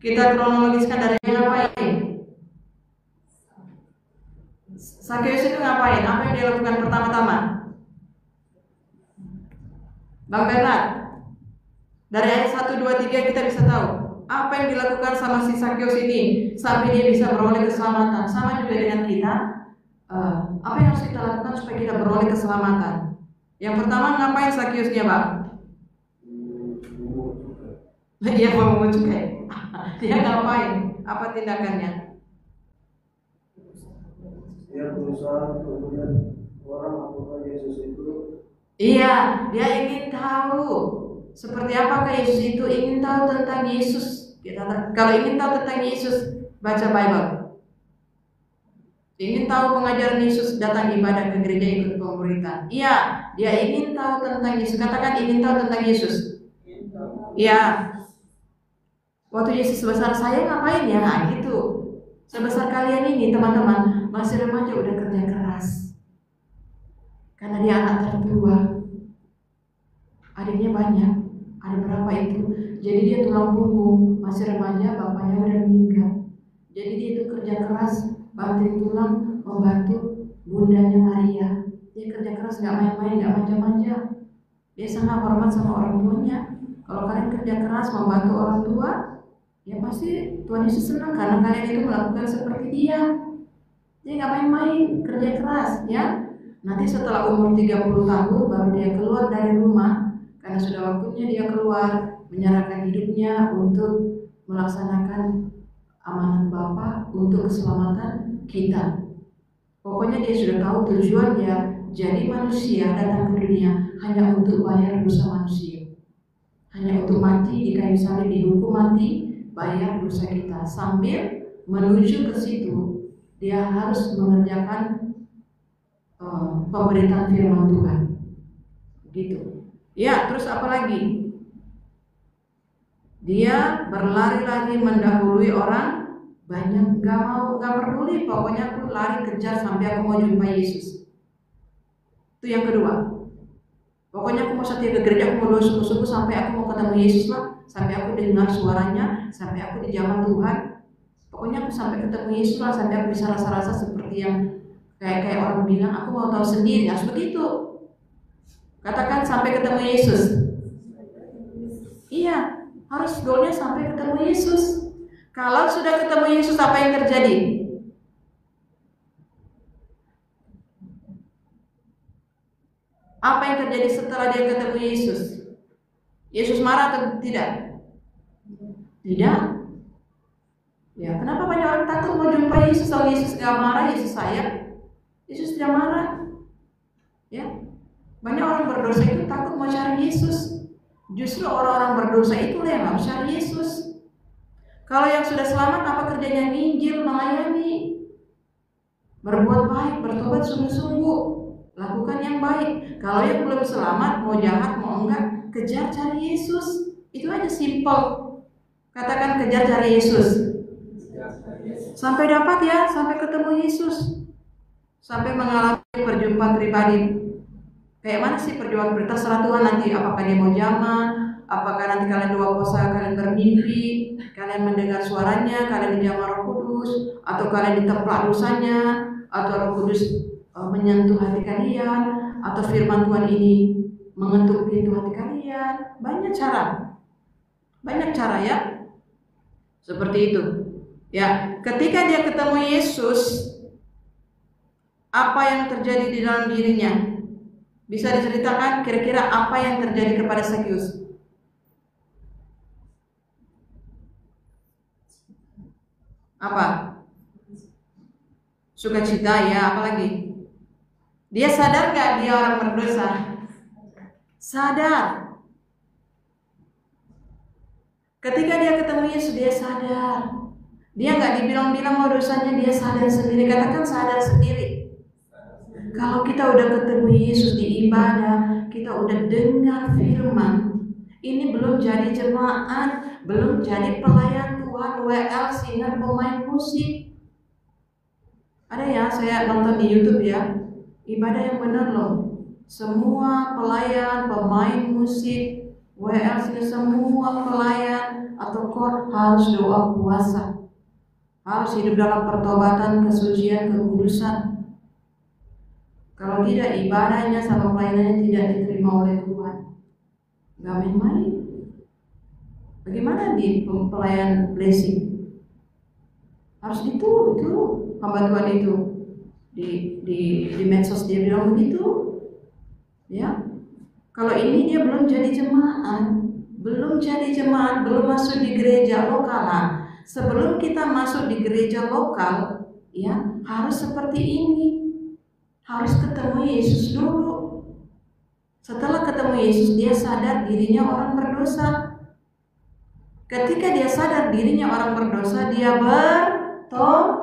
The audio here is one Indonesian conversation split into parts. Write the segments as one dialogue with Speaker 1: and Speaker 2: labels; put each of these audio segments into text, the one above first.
Speaker 1: Kita kronologiskan dari ngapain? Sakeus itu ngapain? Apa yang dia lakukan pertama-tama? Bang Bernard, dari ayat 1, 2, 3 kita bisa tahu apa yang dilakukan sama si Sakeus ini sampai dia bisa beroleh keselamatan. Sama juga dengan kita, apa yang harus kita lakukan supaya kita beroleh keselamatan? Yang pertama, ngapain Sakeusnya, Bang? Dia mau mencukai. Dia ngapain? Apa tindakannya?
Speaker 2: Dia berusaha untuk melihat orang apakah Yesus itu.
Speaker 1: Iya, dia ingin tahu seperti apakah Yesus itu, ingin tahu tentang Yesus. Kalau ingin tahu tentang Yesus, baca Bible. Ingin tahu pengajaran Yesus, datang ibadah ke gereja, ikut pemberitaan. Iya, dia ingin tahu tentang Yesus. Katakan ingin tahu tentang Yesus. Iya. Waktu Yesus sebesar saya ngapain ya? Nah, gitu. Sebesar kalian ini teman-teman, masih remaja udah kerja keras. Karena dia anak tertua. Adiknya banyak. Ada berapa itu? Jadi dia tulang punggung, masih remaja, bapaknya udah meninggal. Jadi dia itu kerja keras, banting tulang, membantu bundanya Maria. Dia kerja keras, gak main-main, gak manja-manja. Dia sangat hormat sama orang tuanya. Kalau kalian kerja keras membantu orang tua, ya pasti Tuhan Yesus senang karena kalian itu melakukan seperti dia. Dia gak main-main, kerja keras ya. Nanti setelah umur 30 tahun baru dia keluar dari rumah, karena sudah waktunya dia keluar menyerahkan hidupnya untuk melaksanakan amanat Bapa untuk keselamatan kita. Pokoknya dia sudah tahu tujuan dia jadi manusia, datang ke dunia hanya untuk bayar dosa manusia, hanya untuk mati di kayu salib, dihukum mati, bayar dosa kita. Sambil menuju ke situ dia harus mengerjakan pemberitaan firman Tuhan gitu ya. Terus apa lagi? Dia berlari-lari mendahului orang banyak, gak peduli, pokoknya aku lari kejar sampai aku mau jumpa Yesus. Itu yang kedua. Pokoknya aku mau setia ke gereja, aku mau doa sungguh-sungguh sampai aku mau ketemu Yesus lah, sampai aku dengar suaranya, sampai aku dijamah Tuhan. Pokoknya aku sampai ketemu Yesus lah, sampai aku bisa rasa-rasa seperti yang kayak orang bilang, aku mau tahu sendiri, harus begitu. Katakan sampai ketemu Yesus. Iya, harus goalnya sampai ketemu Yesus. Kalau sudah ketemu Yesus, apa yang terjadi? Apa yang terjadi setelah dia ketemu Yesus? Yesus marah atau tidak? Tidak. Ya, kenapa banyak orang takut mau jumpa Yesus? Kalau Yesus gak marah, Yesus sayang. Yesus tidak marah. Ya, banyak orang berdosa itu takut mau cari Yesus. Justru orang-orang berdosa itulah yang harus cari Yesus. Kalau yang sudah selamat, apa kerjanya? Nginjil, melayani, berbuat baik, bertobat sungguh-sungguh, lakukan yang baik. Kalau yang belum selamat, mau jahat, mau enggak, kejar cari Yesus. Itu aja simple. Katakan kejar cari Yesus. Sampai dapat ya, sampai ketemu Yesus. Sampai mengalami perjumpaan pribadi. Kayak mana sih perjumpaan pribadi? Terserah Tuhan nanti, apakah dia mau jamah, apakah nanti kalian doa puasa, kalian bermimpi, kalian mendengar suaranya, kalian dijamah Roh Kudus, atau kalian diteplak dosanya, atau Roh Kudus menyentuh hati kalian, atau firman Tuhan ini mengetuk pintu hati kalian. Banyak cara ya, seperti itu ya. Ketika dia ketemu Yesus, apa yang terjadi di dalam dirinya? Bisa diceritakan kira-kira apa yang terjadi kepada Sakeus? Apa? Sukacita ya, apalagi? Dia sadar gak dia orang berdosa? Sadar. Ketika dia ketemu Yesus, dia sadar. Dia gak dibilang-bilang mau dosanya, dia sadar sendiri. Katakan sadar sendiri. Kalau kita udah ketemu Yesus di ibadah, kita udah dengar firman, ini belum jadi jemaat, belum jadi pelayan Tuhan, WL, singer, pemain musik. Ada ya, saya nonton di YouTube ya, ibadah yang benar loh. Semua pelayan, pemain musik, WL, singer, semua pelayan atau pokok harus doa puasa, harus hidup dalam pertobatan, kesucian, kekudusan. Kalau tidak, ibadahnya sama pelayanannya tidak diterima oleh Tuhan. Gak main-main. Bagaimana di pelayan blessing? Harus itu hamba Tuhan itu di medsos dia bilang begitu, ya. Kalau ini dia belum jadi jemaat, belum masuk di gereja lokal. Nah, sebelum kita masuk di gereja lokal, ya harus seperti ini, harus ketemu Yesus dulu. Setelah ketemu Yesus, dia sadar dirinya orang berdosa. Ketika dia sadar dirinya orang berdosa, dia bertobat,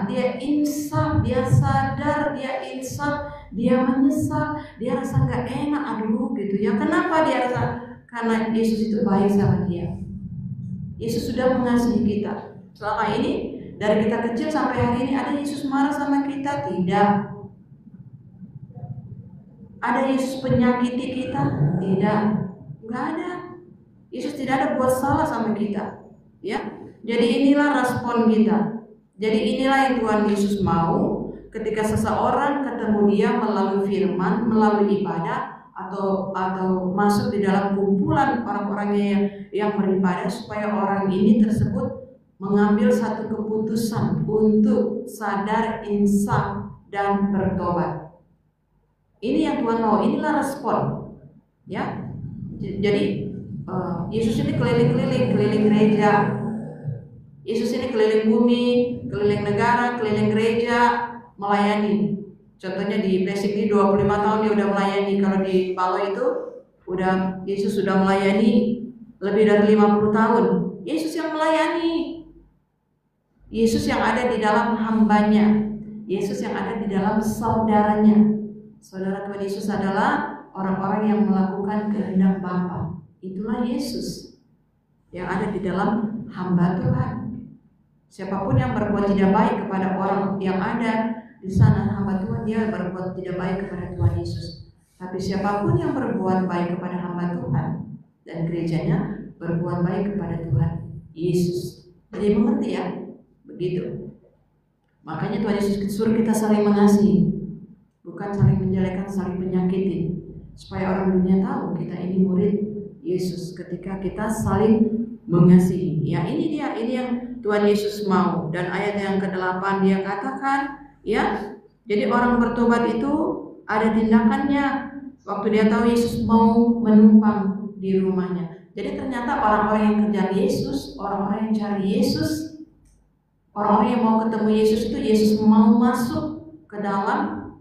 Speaker 1: dia insaf, dia sadar, dia insaf, dia menyesal, dia rasa nggak enak, aduh gitu ya. Kenapa dia rasa? Karena Yesus itu baik sama dia. Yesus sudah mengasihi kita. Selama ini dari kita kecil sampai hari ini, ada Yesus marah sama kita? Tidak. Ada Yesus penyakiti kita? Tidak. Nggak ada. Yesus tidak ada buat salah sama kita, ya. Jadi inilah respon kita. Jadi inilah yang Tuhan Yesus mau ketika seseorang ketemu dia melalui firman, melalui ibadah, atau masuk di dalam kumpulan orang-orangnya yang beribadah, supaya orang ini tersebut mengambil satu keputusan untuk sadar, insaf, dan bertobat. Ini yang Tuhan mau. Inilah respon, ya. Jadi Yesus ini keliling gereja. Yesus ini keliling bumi, keliling negara, keliling gereja, melayani. Contohnya di Blessing ini 25 tahun dia udah melayani. Kalau di Palo itu Yesus sudah melayani lebih dari 50 tahun. Yesus yang melayani. Yesus yang ada di dalam hambanya. Yesus yang ada di dalam saudaranya. Saudara, Tuhan Yesus adalah orang-orang yang melakukan kehendak Bapa. Itulah Yesus yang ada di dalam hamba Tuhan. Siapapun yang berbuat tidak baik kepada orang yang ada di sana, hamba Tuhan, dia berbuat tidak baik kepada Tuhan Yesus. Tapi siapapun yang berbuat baik kepada hamba Tuhan dan gerejanya, berbuat baik kepada Tuhan Yesus. Jadi mengerti ya? Begitu. Makanya Tuhan Yesus suruh kita saling mengasihi, bukan saling menjelekkan, saling menyakiti, supaya orang dunia tahu kita ini murid Yesus ketika kita saling mengasihi. Ya, ini yang Tuhan Yesus mau. Dan ayat yang ke-8 dia katakan, ya, jadi orang bertobat itu ada tindakannya. Waktu dia tahu Yesus mau menumpang di rumahnya. Jadi ternyata orang-orang yang kejar Yesus, orang-orang yang cari Yesus, orang-orang yang mau ketemu Yesus itu, Yesus mau masuk ke dalam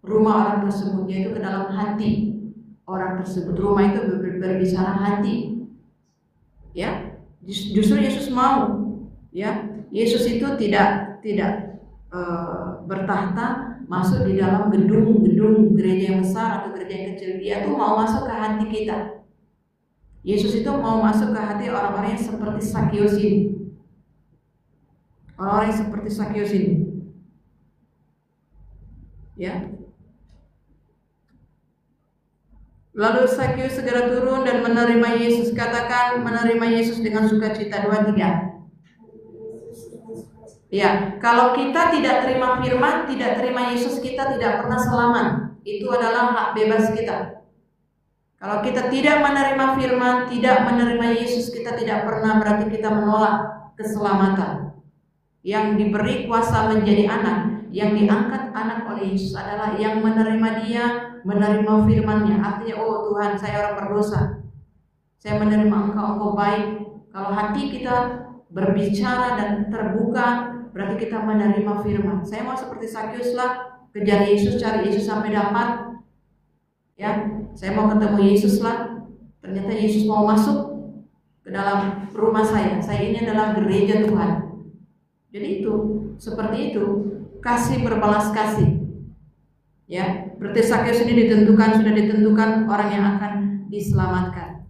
Speaker 1: rumah orang tersebut, yaitu ke dalam hati orang tersebut. Rumah itu berbicara hati, ya. Justru Yesus mau, ya. Yesus itu tidak bertahta masuk di dalam gedung gereja yang besar atau gereja yang kecil. Dia tuh mau masuk ke hati kita. Yesus itu mau masuk ke hati orang-orang yang seperti Sakeus ini. Orang-orang yang seperti Sakeus ini, ya. Lalu Sakeus segera turun dan menerima Yesus. Katakan, menerima Yesus dengan sukacita. 2, 3. Ya, kalau kita tidak terima firman, tidak terima Yesus, kita tidak pernah selamat. Itu adalah hak bebas kita. Kalau kita tidak menerima firman, tidak menerima Yesus, kita tidak pernah, berarti kita menolak keselamatan. Yang diberi kuasa menjadi anak, yang diangkat anak oleh Yesus adalah yang menerima Dia, menerima firman-Nya. Artinya, oh Tuhan, saya orang berdosa, saya menerima Engkau baik. Kalau hati kita berbicara dan terbuka, berarti kita menerima firman. Saya mau seperti Sakeus lah, kejar Yesus, cari Yesus sampai dapat. Ya, saya mau ketemu Yesus lah. Ternyata Yesus mau masuk ke dalam rumah saya. Saya ini adalah gereja Tuhan. Jadi itu, seperti itu, kasih berbalas kasih. Ya, berarti Sakeus ini sudah ditentukan orang yang akan diselamatkan.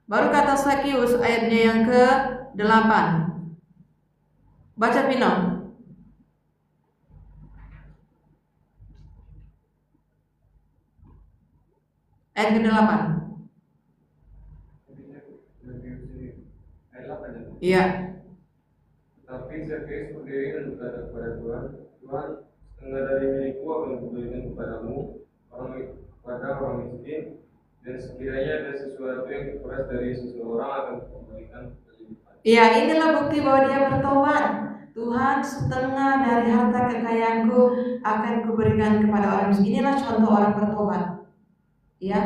Speaker 1: Baru kata Sakeus ayatnya yang ke-8. Baca Pino. Ayat ke-8.
Speaker 2: Ayat 8.
Speaker 3: padanya.
Speaker 1: Iya.
Speaker 3: Tetapi Zakheus berdiri dan berkata kepada Tuhan, Tuhan, setengah dari milikku akan kuberikan kepadamu, kepada orang miskin, dan sekiranya ada sesuatu yang kuperas dari seseorang akan kuberikan kelimpahan.
Speaker 1: Iya, inilah bukti bahwa dia bertobat. Tuhan, setengah dari harta kekayaanku akan kuberikan kepada orang miskin. Inilah contoh orang bertobat. Ya,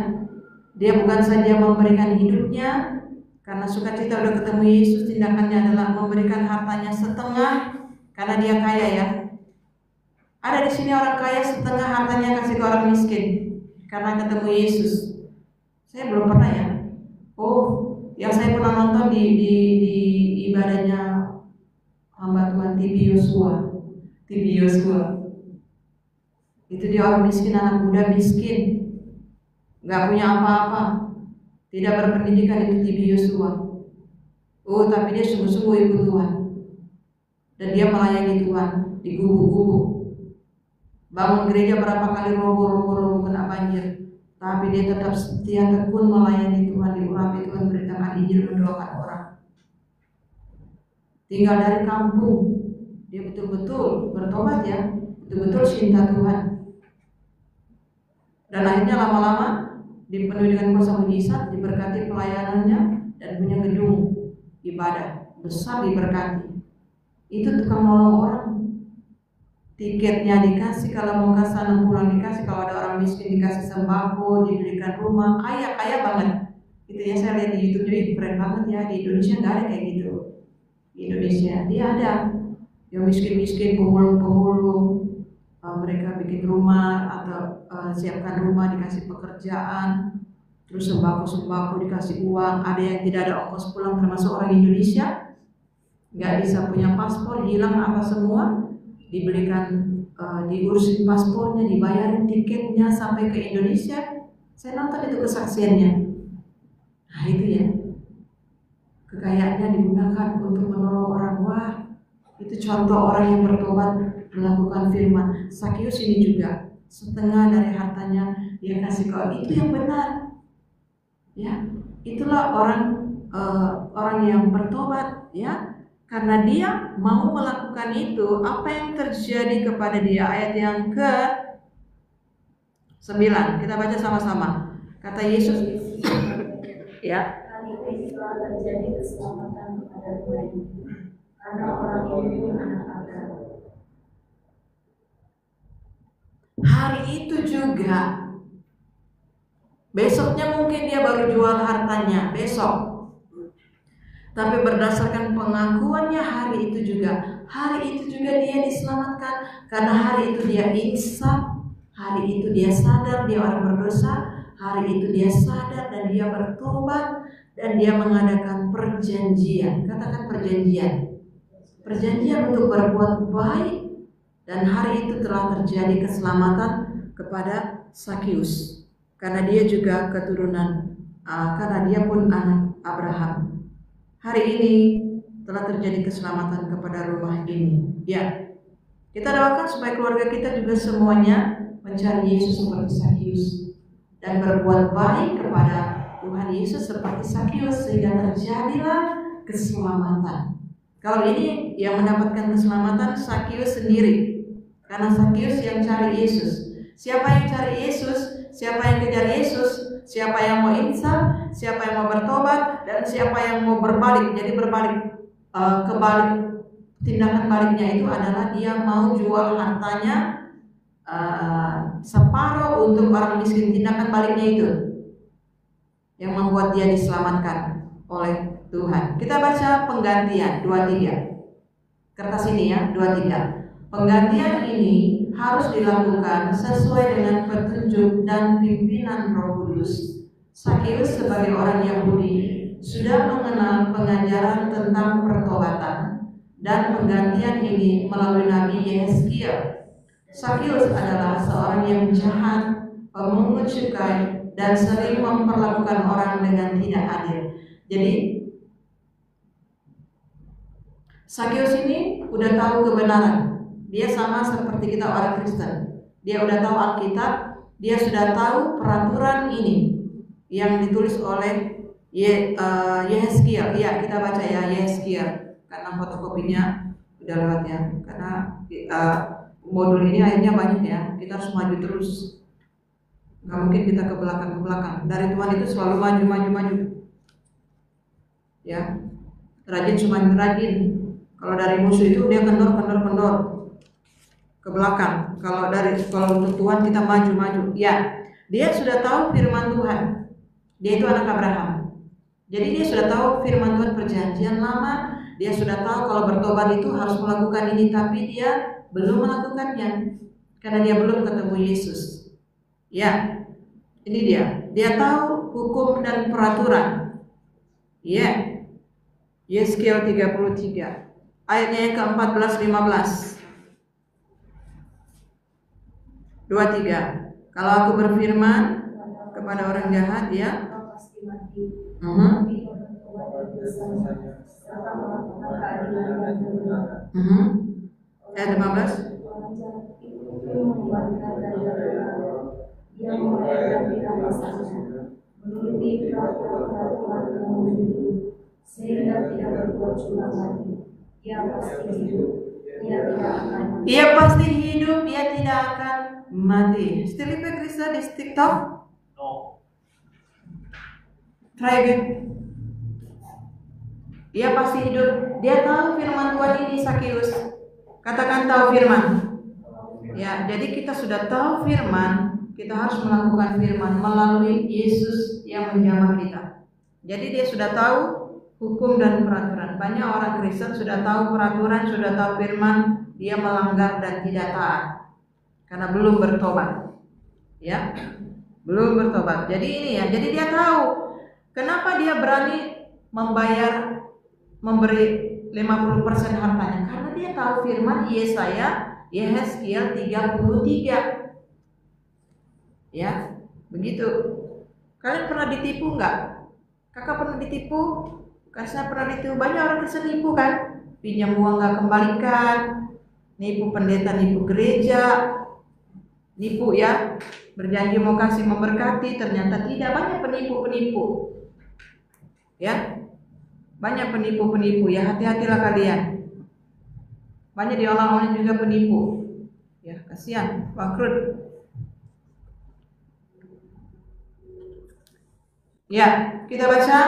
Speaker 1: dia bukan saja memberikan hidupnya karena sukacita udah ketemu Yesus, tindakannya adalah memberikan hartanya setengah karena dia kaya ya. Ada di sini orang kaya setengah hartanya kasih ke orang miskin karena ketemu Yesus. Saya belum pernah ya. Oh, yang saya pernah nonton di ibadahnya hamba Tuhan Tibi Yosua. Itu dia orang miskin, anak muda miskin, nggak punya apa-apa, tidak berpendidikan, itu Tibi Yosua. Oh, tapi dia sungguh-sungguh ikut Tuhan dan dia melayani Tuhan di gubuk-gubuk. Bangun gereja berapa kali roboh kena banjir, tapi dia tetap setia tekun melayani Tuhan, diurapi Tuhan, beritakan Injil, mendoakan orang. Tinggal dari kampung, dia betul-betul bertobat ya, betul-betul cinta Tuhan. Dan akhirnya lama-lama dipenuhi dengan kuasa mujizat, diberkati pelayanannya dan punya gedung ibadah besar diberkati. Itu tukang nolong orang. Tiketnya dikasih, kalau mau ke sana pulang dikasih, kalau ada orang miskin dikasih sembako, diberikan rumah, kaya banget. Itu ya, saya lihat di YouTube jadi keren banget ya. Di Indonesia nggak ada kayak gitu. Di Indonesia dia ada yang miskin-miskin, pemulung, mereka bikin rumah atau siapkan rumah, dikasih pekerjaan, terus sembako dikasih uang. Ada yang tidak ada ongkos pulang, termasuk orang Indonesia nggak bisa punya paspor, hilang apa semua, diberikan, diurusin paspornya, dibayarin tiketnya sampai ke Indonesia. Saya nonton itu kesaksiannya. Nah itu ya, kekayaannya digunakan untuk menolong orang. Wah, itu contoh orang yang bertobat melakukan firman. Zakheus ini juga setengah dari hartanya dia kasih ke orang. Itu yang benar. Ya, itulah orang yang bertobat ya. Karena dia mau melakukan itu, apa yang terjadi kepada dia? Ayat yang ke-9, kita baca sama-sama. Kata Yesus, ya.
Speaker 4: Hari ini telah terjadi keselamatan kepada gue, karena orang ini pun anak Abraham.
Speaker 1: Hari itu juga, besoknya mungkin dia baru jual hartanya, besok. Tapi berdasarkan pengakuannya hari itu juga dia diselamatkan. Karena hari itu dia insaf, hari itu dia sadar dia orang berdosa, hari itu dia sadar dan dia bertobat, dan dia mengadakan perjanjian. Katakan perjanjian. Perjanjian untuk berbuat baik, dan hari itu telah terjadi keselamatan kepada Zakheus. Karena dia juga keturunan, karena dia pun anak Abraham. Hari ini telah terjadi keselamatan kepada rumah ini. Ya, kita doakan supaya keluarga kita juga semuanya mencari Yesus seperti Zakheus dan berbuat baik kepada Tuhan Yesus seperti Zakheus, sehingga terjadilah keselamatan. Kalau ini yang mendapatkan keselamatan Zakheus sendiri, karena Zakheus yang cari Yesus. Siapa yang cari Yesus? Siapa yang kejar Yesus? Siapa yang mau insaf? Siapa yang mau bertobat? Dan siapa yang mau berbalik? Jadi berbalik, kebalik. Tindakan baliknya itu adalah dia mau jual hartanya separuh untuk orang miskin. Tindakan baliknya itu yang membuat dia diselamatkan oleh Tuhan. Kita baca Penggantian 23. Kertas ini ya, 23. Penggantian ini harus dilakukan sesuai dengan petunjuk dan pimpinan Roh Kudus. Zakheus sebagai orang Yahudi sudah mengenal pengajaran tentang pertobatan dan penggantian ini melalui Nabi Yehezkiel. Zakheus adalah seorang yang jahat, pemungut cukai, dan sering memperlakukan orang dengan tidak adil. Jadi Zakheus ini udah tahu kebenaran. Dia sama seperti kita orang Kristen. Dia udah tahu Alkitab, dia sudah tahu peraturan ini yang ditulis oleh Yehezkiel. Iya, kita baca ya Yehezkiel karena fotokopinya udah lewat ya. Karena modul ini akhirnya banyak ya. Kita harus maju terus. Gak mungkin kita ke belakang. Dari Tuhan itu selalu maju. Ya, rajin cuma rajin. Kalau dari musuh itu dia kendor ke belakang. Kalau untuk Tuhan kita maju. Ya, dia sudah tahu firman Tuhan. Dia itu anak Abraham. Jadi dia sudah tahu firman Tuhan perjanjian lama. Dia sudah tahu kalau bertobat itu harus melakukan ini, tapi dia belum melakukannya karena dia belum ketemu Yesus. Ya, ini dia. Dia tahu hukum dan peraturan. Ya. Yehezkiel 33. Ayatnya yang ke-14-15. 23. Kalau aku berfirman kepada orang jahat, ya,
Speaker 4: pasti mati. Tapi orang tua dan dosanya serta melakukan keadilan dan kebenaran.
Speaker 1: Ayat 15.
Speaker 4: Orang jahat itu mengembalikan dari dosa. Dia membayar dosanya, menuruti peraturan yang menjadi, sehingga tidak berbuat curang lagi. Ia pasti hidup. Ia tidak akan
Speaker 1: mati. Still live Krista di TikTok? No. Try again. Ia pasti hidup. Dia tahu firman Tuhan ini, Sakius. Katakan tahu firman. Ya, jadi kita sudah tahu firman, kita harus melakukan firman melalui Yesus yang menjamah kita. Jadi dia sudah tahu hukum dan peraturan. Banyak orang Kristen sudah tahu peraturan, sudah tahu firman, dia melanggar dan tidak taat karena belum bertobat. Ya, belum bertobat. Jadi ini ya, jadi dia tahu kenapa dia berani memberi 50% hartanya, karena dia tahu firman Yehezkiel 33. Ya, begitu. Kalian pernah ditipu enggak? Kakak pernah ditipu? Karena pernah ditipu. Banyak orang Kristen nipu kan? Pinjam uang enggak kembalikan, nipu pendeta, nipu gereja, nipu ya, berjanji mau kasih memberkati, ternyata tidak. Banyak penipu-penipu. Ya, banyak penipu-penipu ya, hati-hatilah kalian. Banyak diolong-olong juga penipu. Ya, kasihan, bangkrut. Ya, kita baca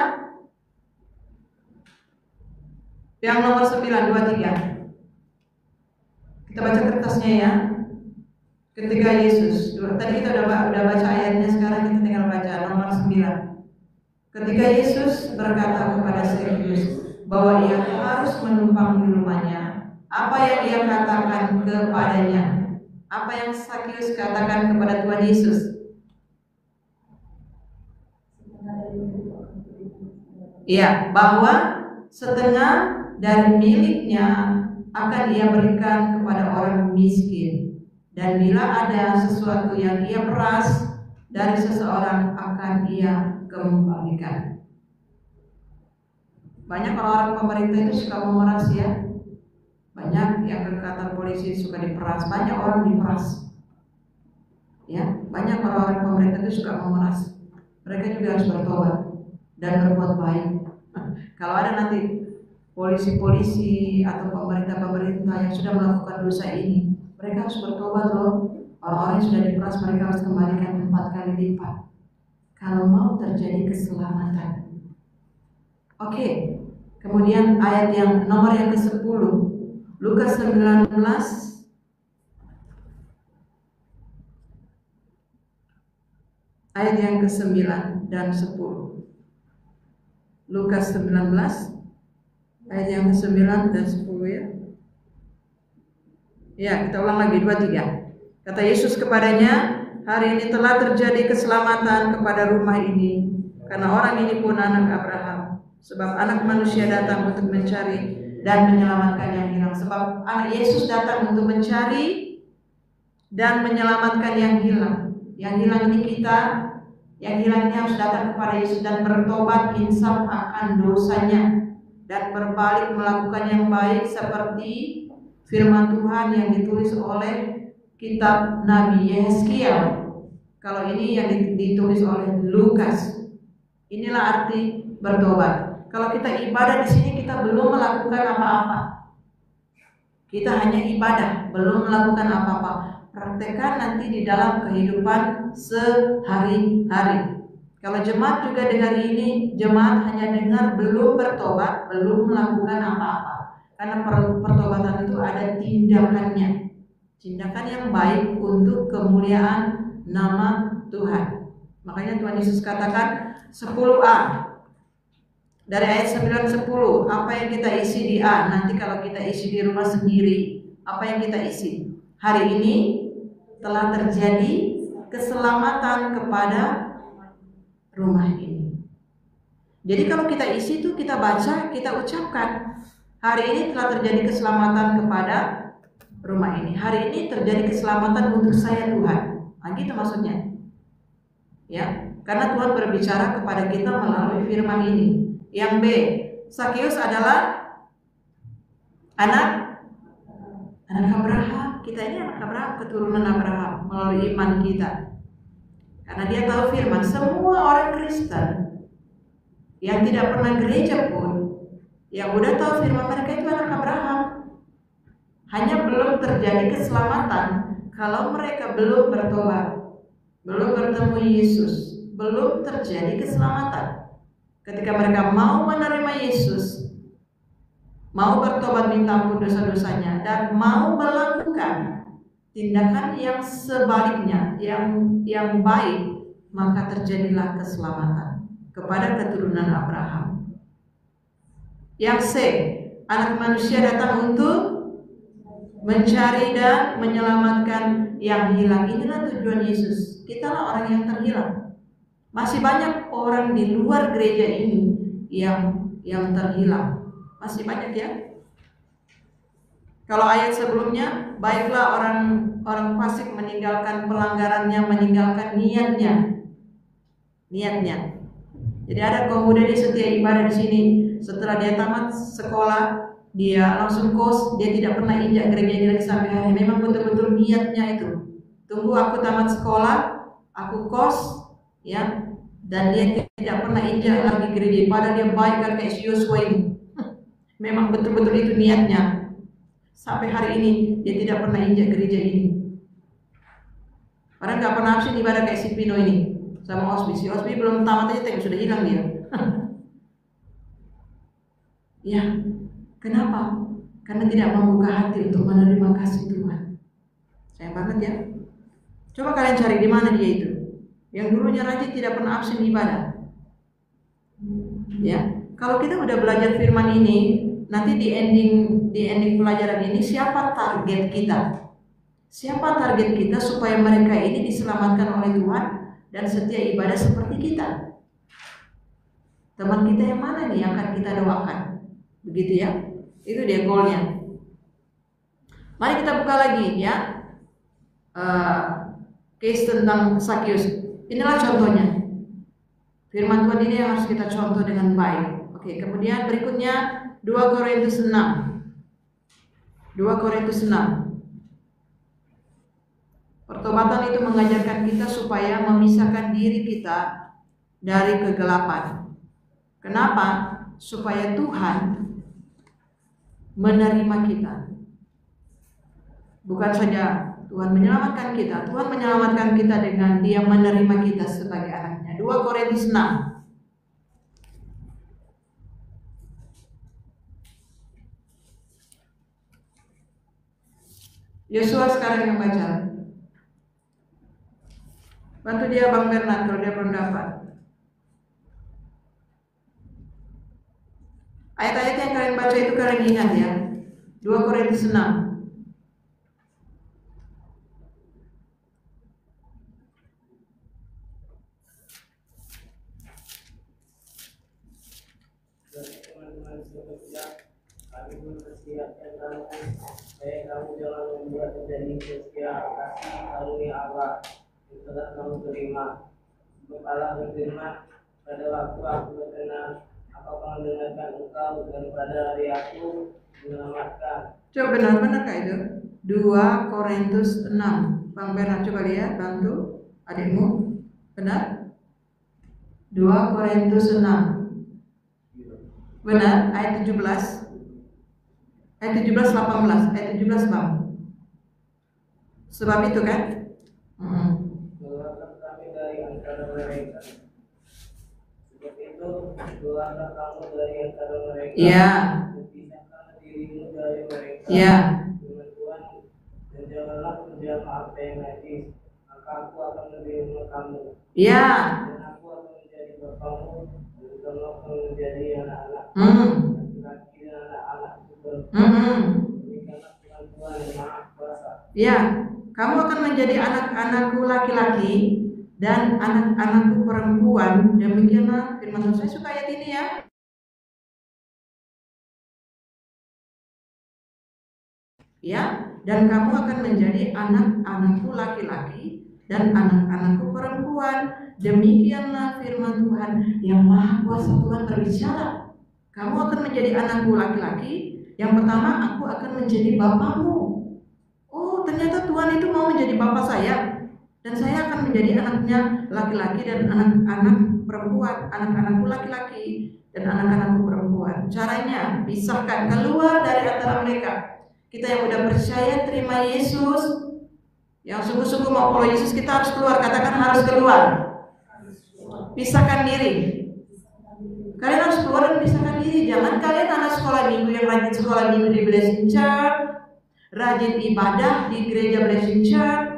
Speaker 1: yang nomor 923. Kita baca kertasnya ya. Ketika Yesus, tadi kita udah baca ayatnya, sekarang kita tinggal baca nomor 9. Ketika Yesus berkata kepada Sakius bahwa ia harus menumpang di rumahnya, apa yang dia katakan kepadanya? Apa yang Sakius katakan kepada Tuhan Yesus? Ya, bahwa setengah dari miliknya akan ia berikan kepada orang miskin, dan bila ada sesuatu yang ia peras dari seseorang akan ia kembalikan. Banyak orang pemerintah itu suka memeras ya. Banyak yang ke kantor polisi suka diperas. Banyak orang diperas. Ya, banyak orang pemerintah itu suka memeras. Mereka juga harus bertobat dan berbuat baik. Kalau ada nanti polisi-polisi atau pemerintah-pemerintah yang sudah melakukan dosa ini, mereka harus bertobat loh. Orang-orang yang sudah diperas mereka harus kembalikan 4 kali lipat kalau mau terjadi keselamatan. Oke. Kemudian ayat yang nomor yang ke-10, Lukas 19 ayat yang ke-9 dan 10. Lukas 19 ayat yang ke-9 dan 10 ya. Ya, kita ulang lagi 2-3. Kata Yesus kepadanya, hari ini telah terjadi keselamatan kepada rumah ini, karena orang ini pun anak Abraham. Sebab anak manusia datang untuk mencari dan menyelamatkan yang hilang. Sebab anak Yesus datang untuk mencari dan menyelamatkan yang hilang. Yang hilang ini kita. Yang hilang ini harus datang kepada Yesus dan bertobat, insaf akan dosanya, dan berbalik melakukan yang baik seperti firman Tuhan yang ditulis oleh kitab Nabi Yehezkiel. Kalau ini yang ditulis oleh Lukas. Inilah arti bertobat. Kalau kita ibadah di sini kita belum melakukan apa-apa. Kita hanya ibadah, belum melakukan apa-apa. Praktekkan nanti di dalam kehidupan sehari-hari. Kalau jemaat juga dengar ini, jemaat hanya dengar belum bertobat, belum melakukan apa-apa. Karena pertobatan itu ada tindakannya. Tindakan yang baik untuk kemuliaan nama Tuhan. Makanya Tuhan Yesus katakan 10A. Dari ayat 9-10, apa yang kita isi di A, nanti kalau kita isi di rumah sendiri, apa yang kita isi? Hari ini telah terjadi keselamatan kepada rumah ini. Jadi kalau kita isi itu kita baca, kita ucapkan. Hari ini telah terjadi keselamatan kepada rumah ini. Hari ini terjadi keselamatan untuk saya Tuhan. Nah, gitu maksudnya. Ya, karena Tuhan berbicara kepada kita melalui firman ini. Yang B, Sakeus adalah anak Abraham. Kita ini anak Abraham, keturunan Abraham melalui iman kita. Karena dia tahu firman, semua orang Kristen yang tidak pernah gereja pun, yang udah tahu firman mereka itu anak Abraham. Hanya belum terjadi keselamatan kalau mereka belum bertobat, belum bertemu Yesus, belum terjadi keselamatan. Ketika mereka mau menerima Yesus, mau bertobat minta ampun dosa-dosanya, dan mau melakukan tindakan yang sebaliknya, yang baik, maka terjadilah keselamatan kepada keturunan Abraham. Yang C, anak manusia datang untuk mencari dan menyelamatkan yang hilang. Inilah tujuan Yesus. Kitalah orang yang terhilang. Masih banyak orang di luar gereja ini yang terhilang. Masih banyak ya. Kalau ayat sebelumnya, baiklah orang fasik meninggalkan pelanggarannya, meninggalkan niatnya. Jadi ada kaum muda di setia ibadah di sini. Setelah dia tamat sekolah, dia langsung kos. Dia tidak pernah injak gereja ini lagi sampai hari. Memang betul-betul niatnya itu. Tunggu aku tamat sekolah, aku kos, ya. Dan dia tidak pernah injak lagi gereja. Padahal dia baik kayak si Yosua ini. Memang betul-betul itu niatnya. Sampai hari ini dia tidak pernah injak gereja ini. Padahal nggak pernah absen ibadah kayak si Pino ini sama Osby. Si Osby belum tamat aja sudah hilang dia. Ya, kenapa? Karena tidak membuka hati untuk menerima kasih Tuhan. Sayang banget ya. Coba kalian cari di mana dia itu. Yang dulunya rajin tidak pernah absen ibadah. Ya, kalau kita udah belajar firman ini, nanti di ending pelajaran ini siapa target kita? Siapa target kita supaya mereka ini diselamatkan oleh Tuhan dan setia ibadah seperti kita? Teman kita yang mana nih yang akan kita doakan? Begitu ya. Itu dia goalnya. Mari kita buka lagi ya. Case tentang Sakeus. Inilah contohnya. Firman Tuhan ini yang harus kita contoh dengan baik. Oke, kemudian berikutnya 2 Korintus 6. 2 Korintus 6. Pertobatan itu mengajarkan kita supaya memisahkan diri kita dari kegelapan. Kenapa? Supaya Tuhan menerima kita. Bukan saja Tuhan menyelamatkan kita, Tuhan menyelamatkan kita dengan Dia menerima kita sebagai anaknya. 2 Korintus 6. Yosua sekarang yang baca. Bantu dia Bang Bernard kalau dia belum dapat. Ayat-ayat yang kalian baca itu kalian ingat ya. 2 Korintus 6.
Speaker 2: Kami mempersiapkan kamu, supaya kamu jangan membuat terjadi sia-sia kasih karunia Allah yang telah kamu terima. Allah berfirman, pada waktu aku berkenan, aku akan mendengarkan engkau daripada hari aku menyelamatkan.
Speaker 1: Coba benar-benar kah itu? 2 Korintus 6. Bang Bernard coba lihat, bantu adikmu. Benar? 2 Korintus 6. Benar, ayat 17. Ayat 17, 18. Ayat 17 Bang. Sebab itu kan?
Speaker 2: Keluarlah kami dari antara mereka. Sebab itu, keluarlah kamu dari antara mereka.
Speaker 1: Iya.
Speaker 2: Pisahkan dirimu dari mereka.
Speaker 1: Iya.
Speaker 2: Dengan Tuhan, dan janganlah menjelma apa yang najis. Maka aku akan menerima kamu.
Speaker 1: Iya.
Speaker 2: Dan aku akan menjadi bapamu, dan kamu akan menjadi anak-anak. Laki-laki dan anak-anakku perempuan. Demikianlah Tuhan yang Maha Kuasa.
Speaker 1: Ya, kamu akan menjadi anak-anakku laki-laki dan anak-anakku perempuan. Demikianlah firman Tuhan. Saya suka ayat ini ya. Ya, dan kamu akan menjadi anak-anakku laki-laki dan anak-anakku perempuan. Demikianlah firman Tuhan yang Maha Kuasa. Tuhan berbicara. Kamu akan menjadi anakku laki-laki. Yang pertama, aku akan menjadi bapamu. Oh, ternyata Tuhan itu mau menjadi bapa saya. Dan saya akan menjadi anaknya laki-laki dan anak-anak perempuan. Anak-anakku laki-laki dan anak-anakku perempuan. Caranya, pisahkan, keluar dari antara mereka. Kita yang udah percaya, terima Yesus, yang sungguh-sungguh mau follow Yesus, kita harus keluar. Katakan harus keluar. Pisahkan diri. Kalian harus keluar dan pisahkan diri. Jangan kalian anak sekolah minggu yang rajin sekolah minggu di Blessing Church, rajin ibadah di gereja Blessing Church.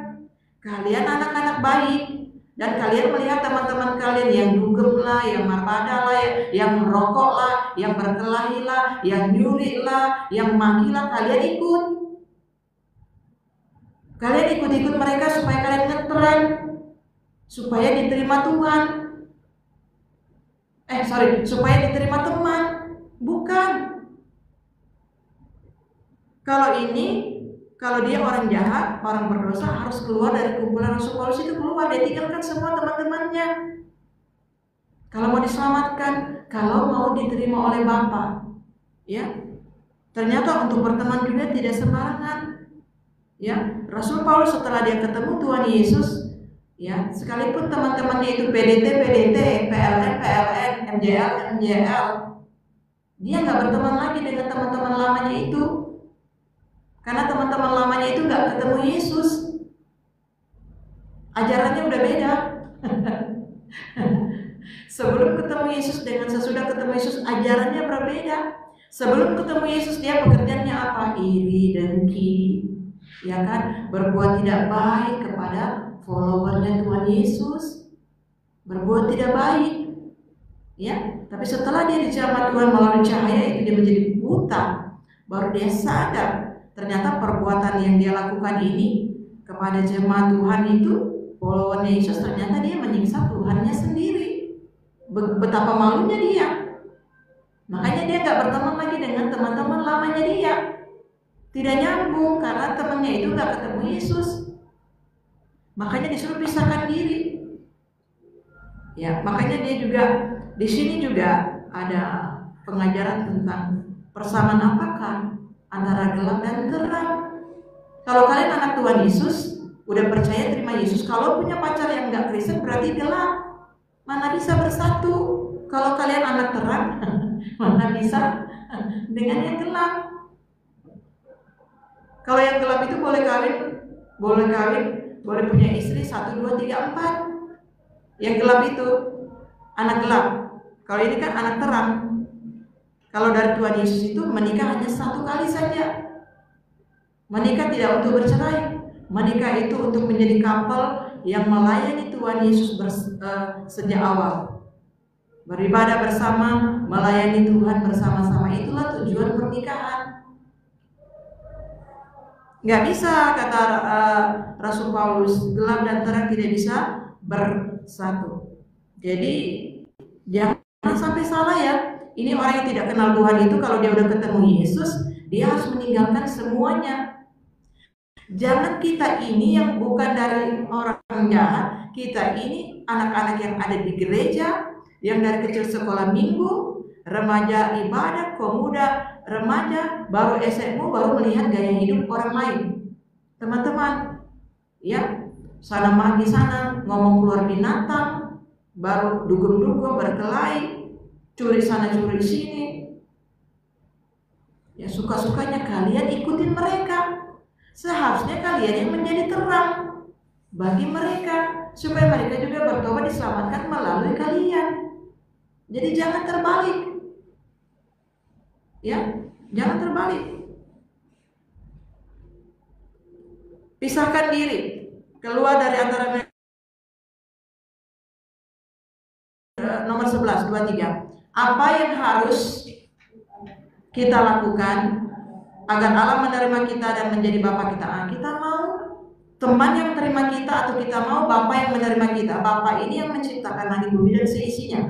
Speaker 1: Kalian anak-anak baik, dan kalian melihat teman-teman kalian yang dugem lah, yang marpada lah, yang merokok lah, yang berkelahi lah, yang nyuri lah, yang maki lah, kalian ikut. Kalian ikut-ikut mereka supaya kalian ngetren, supaya diterima Tuhan. Supaya diterima teman. Bukan. Kalau dia orang jahat, orang berdosa, harus keluar dari kumpulan Rasul Paulus itu, keluar. Dia tinggalkan semua teman-temannya. Kalau mau diselamatkan, kalau mau diterima oleh Bapa, ya. Ternyata untuk berteman juga tidak sembarangan. Ya, Rasul Paulus setelah dia ketemu Tuhan Yesus, ya, sekalipun teman-temannya itu PDT, PLN, MJL, dia nggak berteman lagi dengan teman-teman lamanya itu, karena teman-teman lamanya itu nggak ketemu Yesus, ajarannya udah beda. Sebelum ketemu Yesus dengan sesudah ketemu Yesus, ajarannya berbeda. Sebelum ketemu Yesus, dia pekerjaannya apa? Iri, dengki, ya kan, berbuat tidak baik kepada followernya Tuhan Yesus, berbuat tidak baik, ya. Tapi setelah dia dijamah Tuhan melalui cahaya itu, dia menjadi buta. Baru dia sadar ternyata perbuatan yang dia lakukan ini kepada jemaat Tuhan itu, followernya Yesus, ternyata dia menyiksa Tuhannya sendiri. Betapa malunya dia. Makanya dia gak berteman lagi dengan teman-teman lamanya dia. Tidak nyambung karena temannya itu gak ketemu Yesus. Makanya disuruh pisahkan diri. Ya, makanya dia juga di sini juga ada pengajaran tentang persamaan apakah antara gelap dan terang. Kalau kalian anak Tuhan Yesus, udah percaya terima Yesus, kalau punya pacar yang gak Kristen berarti gelap. Mana bisa bersatu? Kalau kalian anak terang, mana bisa dengan yang gelap? Kalau yang gelap itu boleh kawin, boleh punya istri 1, 2, 3, 4. Yang gelap itu anak gelap. Kalau ini kan anak terang. Kalau dari Tuhan Yesus itu menikah hanya 1 kali saja. Menikah tidak untuk bercerai. Menikah itu untuk menjadi couple yang melayani Tuhan Yesus sejak awal. Beribadah bersama, melayani Tuhan bersama-sama. Itulah tujuan pernikahan. Gak bisa, kata Rasul Paulus, gelap dan terang tidak bisa bersatu. Jadi jangan sampai salah ya. Ini orang yang tidak kenal Tuhan itu, kalau dia udah ketemu Yesus, dia harus meninggalkan semuanya. Jangan kita ini yang bukan dari orang jahat, kita ini anak-anak yang ada di gereja, yang dari kecil sekolah minggu, remaja ibadah, pemuda, remaja, baru SMU, baru melihat gaya hidup orang lain. Teman-teman, ya, sana magi sana, ngomong keluar binatang, baru dugem-dugem, berkelahi, curi sana curi sini, Ya suka-sukanya kalian ikutin mereka. Seharusnya kalian yang menjadi terang bagi mereka, supaya mereka juga bertobat diselamatkan melalui kalian. Jadi jangan terbalik. Ya, jangan terbalik. Pisahkan diri, keluar dari antara mereka. Nomor 11, 23. Apa yang harus kita lakukan agar Allah menerima kita dan menjadi Bapa kita? Kita mau teman yang menerima kita atau kita mau Bapa yang menerima kita? Bapa ini yang menciptakan langit bumi dan seisinya.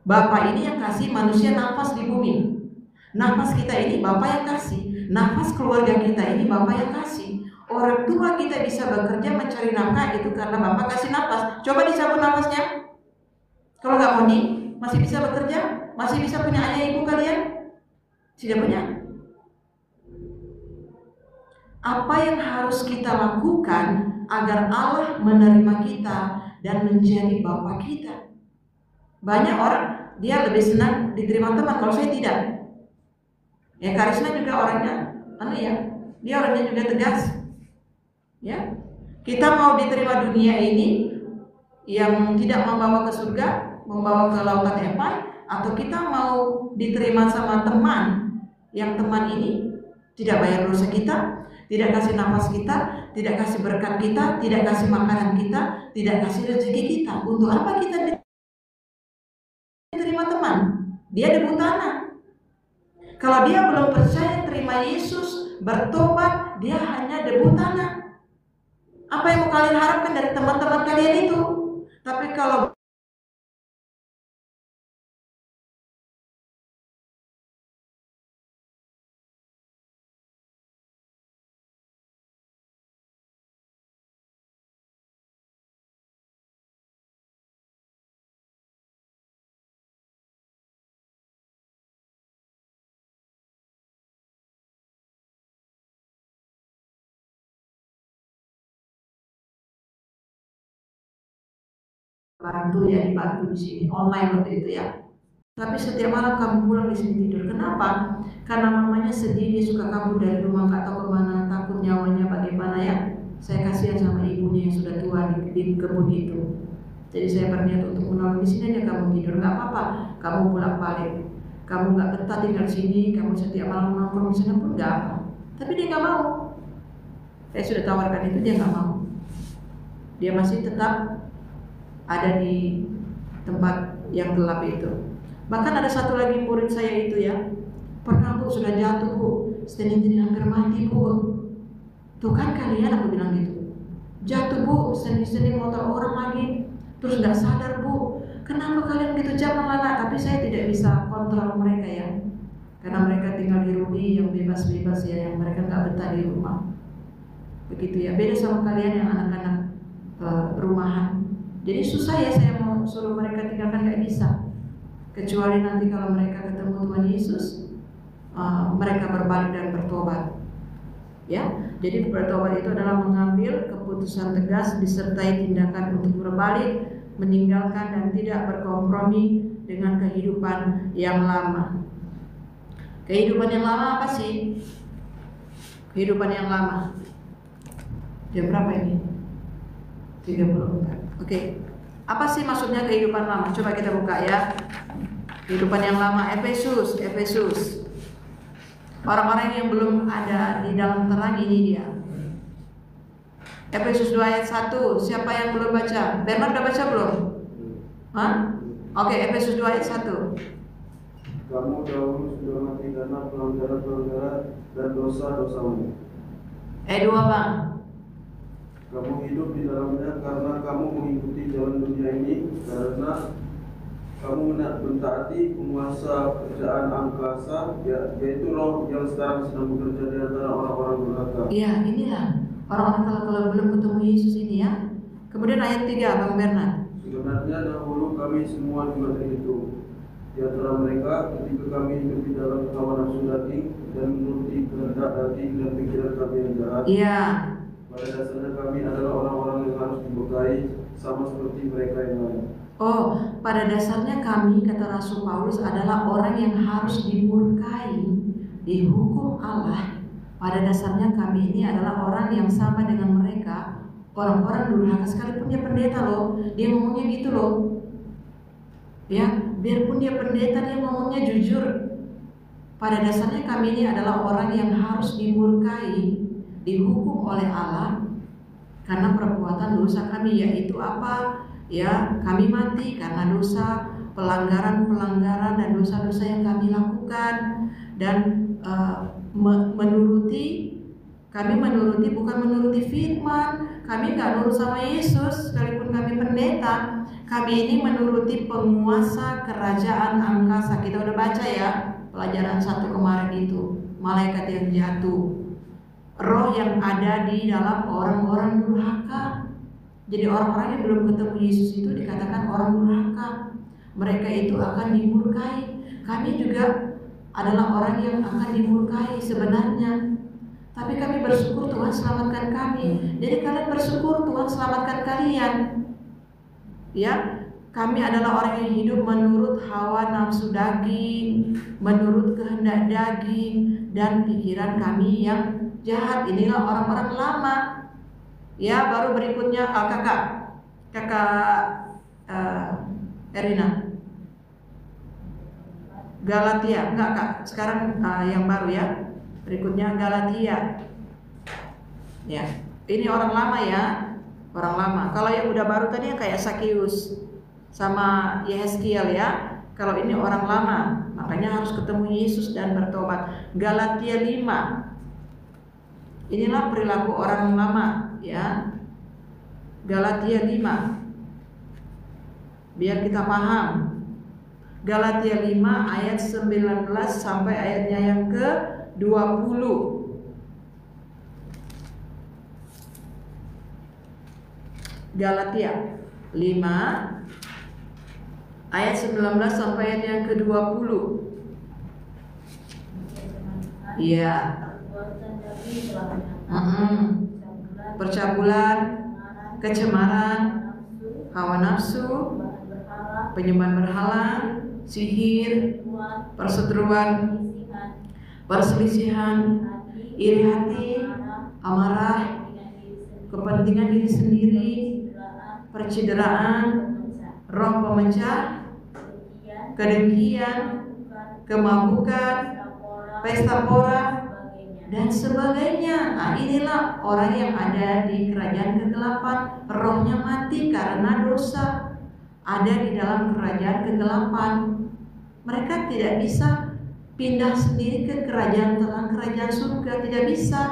Speaker 1: Bapa ini yang kasih manusia nafas di bumi. Nafas kita ini Bapa yang kasih. Nafas keluarga kita ini Bapa yang kasih. Orang tua kita bisa bekerja mencari nafkah itu karena Bapa kasih nafas. Coba dicabut nafasnya. Kalau nggak mau masih bisa bekerja? Masih bisa punya ayah ibu kalian? Tidak punya. Apa yang harus kita lakukan agar Allah menerima kita dan menjadi Bapa kita? Banyak orang dia lebih senang diterima teman. Kalau saya tidak. Ya Karisma juga orangnya, dia orangnya juga tegas. Ya, kita mau diterima dunia ini yang tidak membawa ke surga, membawa ke lautan empat, atau kita mau diterima sama teman yang teman ini tidak bayar dosa kita, tidak kasih nafas kita, tidak kasih berkat kita, tidak kasih makanan kita, tidak kasih rezeki kita. Untuk apa kita diterima teman? Dia debu tanah. Kalau dia belum percaya terima Yesus, bertobat, dia hanya debu tanah. Apa yang mau kalian harapkan dari teman-teman kalian itu? Tapi kalau bantu ya, dibantu di sini online waktu itu ya. Tapi setiap malam kamu pulang di sini tidur. Kenapa? Karena mamanya sedih, dia suka kabur dari rumah, nggak tahu kemana, takut nyawanya bagaimana ya. Saya kasihan sama ibunya yang sudah tua di kebun itu. Jadi saya berniat untuk menolong. Di sini aja kamu tidur, nggak apa-apa. Kamu pulang balik, kamu nggak betah tinggal di sini, kamu setiap malam nongkrong di sana pun nggak apa. Tapi dia nggak mau. Saya sudah tawarkan itu, dia nggak mau. Dia masih tetap ada di tempat yang gelap itu. Bahkan ada satu lagi murid saya itu ya, pernah Bu sudah jatuh Bu, senin hampir mati Bu. Tuh kan kalian, aku bilang gitu, jatuh Bu, senin motor orang lagi, terus nggak sadar Bu. Kenapa kalian gitu jangan lana? Tapi saya tidak bisa kontrol mereka ya, karena mereka tinggal di rumah yang bebas-bebas ya, yang mereka nggak betah di rumah. Begitu ya, beda sama kalian yang anak-anak rumahan. Jadi susah ya saya mau suruh mereka tinggalkan, nggak bisa. Kecuali nanti kalau mereka ketemu Tuhan Yesus, mereka berbalik dan bertobat. Ya, jadi bertobat itu adalah mengambil keputusan tegas disertai tindakan untuk berbalik, meninggalkan dan tidak berkompromi dengan kehidupan yang lama. Kehidupan yang lama apa sih? Kehidupan yang lama. Jam berapa ini? 34. Oke. Apa sih maksudnya kehidupan lama? Coba kita buka ya. Kehidupan yang lama, Efesus. Orang-orang yang belum ada di dalam terang ini dia. Efesus 2 ayat 1. Siapa yang belum baca? Bernard udah baca belum? Hah? Oke, Efesus 2 ayat 1.
Speaker 5: Kamu dahulu sudah mati karena pelanggaran dan dosa-dosamu.
Speaker 1: 2 Bang.
Speaker 5: Kamu hidup di dalamnya karena kamu mengikuti jalan dunia ini, karena kamu mentaati penguasa kerajaan angkasa, yaitu roh yang sekarang sedang bekerja di antara orang-orang durhaka.
Speaker 1: Iya, inilah orang-orang kalau belum ketemu Yesus ini ya. Kemudian ayat 3 Bang Bernard.
Speaker 5: Sebenarnya dahulu kami semua juga begitu. Di antara mereka ketika kami hidup di dalam hawa nafsu daging dan menuruti kehendak daging dan pikiran kami yang jahat.
Speaker 1: Iya.
Speaker 5: Pada dasarnya kami adalah orang-orang yang harus diberkahi sama seperti mereka yang lain.
Speaker 1: Oh, pada dasarnya kami, kata Rasul Paulus, adalah orang yang harus dimurkai dihukum Allah, pada dasarnya kami ini adalah orang yang sama dengan mereka, orang-orang durhaka. Sekalipun dia pendeta loh, dia ngomongnya gitu loh. Ya, biarpun dia pendeta, dia ngomongnya jujur. Pada dasarnya kami ini adalah orang yang harus dimurkai, dihukum oleh Allah karena perbuatan dosa kami, yaitu apa? Ya, kami mati karena dosa, pelanggaran-pelanggaran dan dosa-dosa yang kami lakukan, dan kami menuruti bukan menuruti firman. Kami nggak nurut sama Yesus sekalipun kami pendeta. Kami ini menuruti penguasa kerajaan angkasa. Kita udah baca ya pelajaran 1 kemarin itu, malaikat yang jatuh, roh yang ada di dalam orang-orang durhaka. Jadi orang-orang yang belum ketemu Yesus itu dikatakan orang durhaka. Mereka itu akan dimurkai. Kami juga adalah orang yang akan dimurkai sebenarnya. Tapi kami bersyukur Tuhan selamatkan kami. Jadi kalian bersyukur Tuhan selamatkan kalian. Ya, kami adalah orang yang hidup menurut hawa nafsu daging, menurut kehendak daging dan pikiran kami yang jahat. Inilah orang-orang lama. Ya, baru berikutnya kakak Erina. Galatia, enggak Kak, sekarang yang baru ya. Berikutnya Galatia. Ya, ini orang lama ya, orang lama. Kalau yang udah baru tadi yang kayak Sakius sama Yehezkiel ya. Kalau ini orang lama, makanya harus ketemu Yesus dan bertobat. Galatia 5. Inilah perilaku orang lama ya. Galatia 5. Biar kita paham. Galatia 5 ayat 19 sampai ayatnya yang ke-20. Galatia 5 ayat 19 sampai ayat yang ke-20. Iya. Percabulan, kecemaran, hawa nafsu, penyembahan berhala, sihir, perseteruan, perselisihan, iri hati, amarah, kepentingan diri sendiri, percideraan, roh pemecah, kedengkian, kemabukan, pesta pora, dan sebagainya. Nah, inilah orang yang ada di kerajaan kegelapan, rohnya mati karena dosa, ada di dalam kerajaan kegelapan. Mereka tidak bisa pindah sendiri ke kerajaan terang, kerajaan surga, tidak bisa.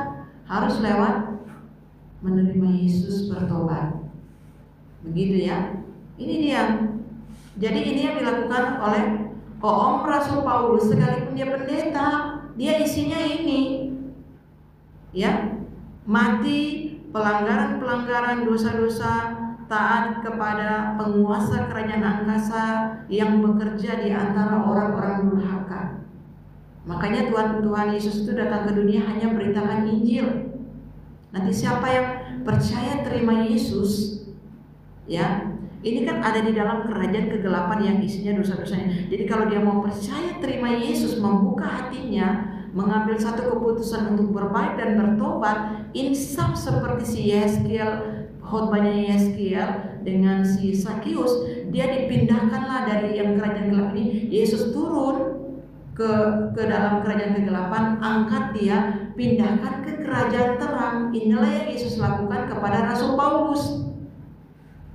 Speaker 1: Harus lewat menerima Yesus, bertobat. Begitu ya. Ini dia. Jadi ini yang dilakukan oleh Om Rasul Paulus, sekalipun dia pendeta, dia isinya ini. Ya, mati, pelanggaran-pelanggaran, dosa-dosa, taat kepada penguasa kerajaan angkasa yang bekerja di antara orang-orang durhaka. Makanya Tuhan Yesus itu datang ke dunia hanya beritakan Injil. Nanti siapa yang percaya terima Yesus, ya, ini kan ada di dalam kerajaan kegelapan yang isinya dosa-dosanya. Jadi kalau dia mau percaya terima Yesus, membuka hatinya, mengambil satu keputusan untuk berbaik dan bertobat, insaf seperti si Yehezkiel, khotbahnya Yehezkiel dengan si Sakius, dia dipindahkanlah dari yang kerajaan gelap ini. Yesus turun ke dalam kerajaan kegelapan, angkat dia, pindahkan ke kerajaan terang. Inilah yang Yesus lakukan kepada Rasul Paulus.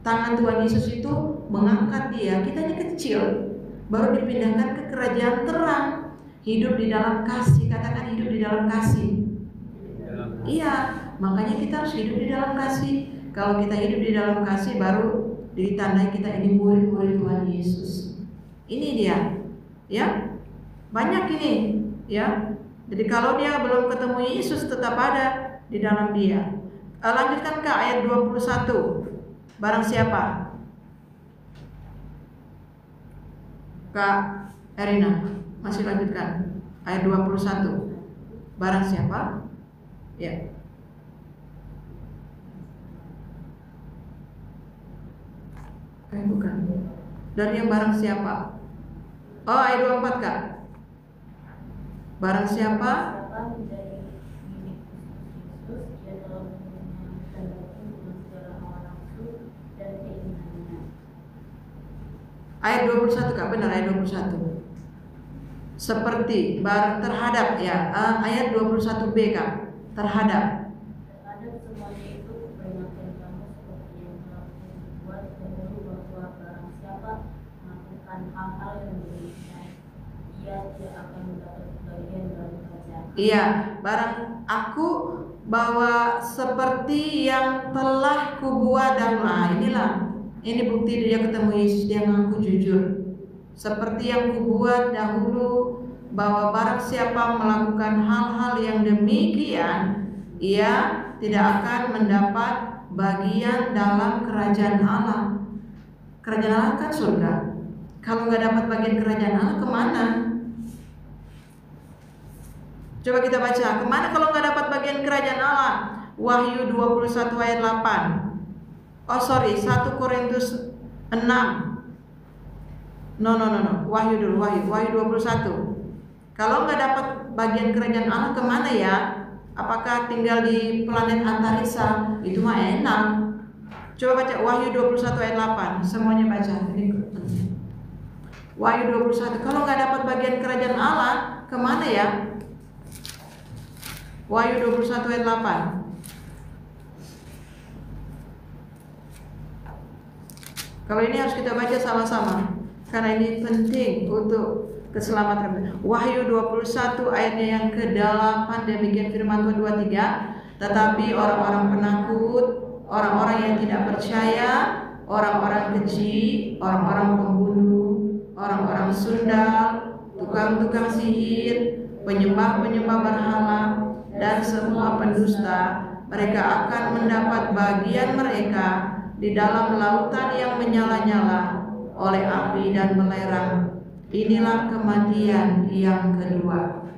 Speaker 1: Tangan Tuhan Yesus itu mengangkat dia, kita ini kecil, baru dipindahkan ke kerajaan terang. Hidup di dalam kasih, katakan hidup di dalam kasih. Iya, makanya kita harus hidup di dalam kasih. Kalau kita hidup di dalam kasih, baru ditandai kita ini murid-murid Tuhan Yesus. Ini dia, ya. Banyak ini, ya. Jadi kalau dia belum ketemu Yesus, tetap ada di dalam dia. Lanjutkan ke ayat 21. Barang siapa? Kak Erina, masih lanjutkan ayat 21. Barang siapa? Ya. Bukan. Dan yang barang siapa? Oh, ayat 24 Kak. Barang siapa
Speaker 4: menjadi milik Yesus, dia telah menghendaki dengan segala hawa nafsu dan keinginannya.
Speaker 1: Ayat 21 Kak, benar ayat 21. Seperti barang terhadap ya, ayat 21b Kak, terhadap
Speaker 4: Semuanya itu kuperingatkan kamu seperti yang telah dibuat dahulu, bahwa barang siapa melakukan hal-hal yang demikian, ia tidak akan mendapat bagian dalam kerajaan.
Speaker 1: Iya, barang aku bahwa seperti yang telah kubuat dan ini bukti dia ketemu Yesus, dia ngaku jujur. Seperti yang kubuat dahulu, bahwa barang siapa melakukan hal-hal yang demikian, ia tidak akan mendapat bagian dalam kerajaan Allah. Kerajaan Allah kan surga. Kalau nggak dapat bagian kerajaan Allah, kemana? Coba kita baca, kemana kalau nggak dapat bagian kerajaan Allah? Wahyu 21 ayat 8. 1 Korintus 6. No. Wahyu dulu, Wahyu 21. Kalau nggak dapat bagian kerajaan Allah, kemana ya? Apakah tinggal di planet antariksa? Itu mah enak. Coba baca Wahyu 21 ayat 8. Semuanya baca. Ini Wahyu 21. Kalau nggak dapat bagian kerajaan Allah, kemana ya? Wahyu 21 ayat 8. Kalau ini harus kita baca sama-sama, karena ini penting untuk keselamatan. Wahyu 21 ayatnya yang ke-8, demikian firman Tuhan 23. Tetapi orang-orang penakut, orang-orang yang tidak percaya, orang-orang keji, orang-orang pembunuh, orang-orang sundal, tukang-tukang sihir, penyembah-penyembah berhala, dan semua pendusta, mereka akan mendapat bagian mereka di dalam lautan yang menyala-nyala oleh api dan belerang. Inilah kematian yang kedua.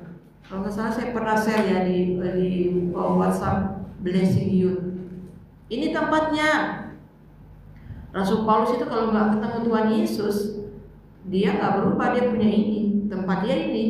Speaker 1: Kalau nggak salah saya pernah share ya di WhatsApp Blessing Youth. Ini tempatnya. Rasul Paulus itu kalau nggak ketemu Tuhan Yesus, dia nggak berubah, dia punya ini, tempat dia ini.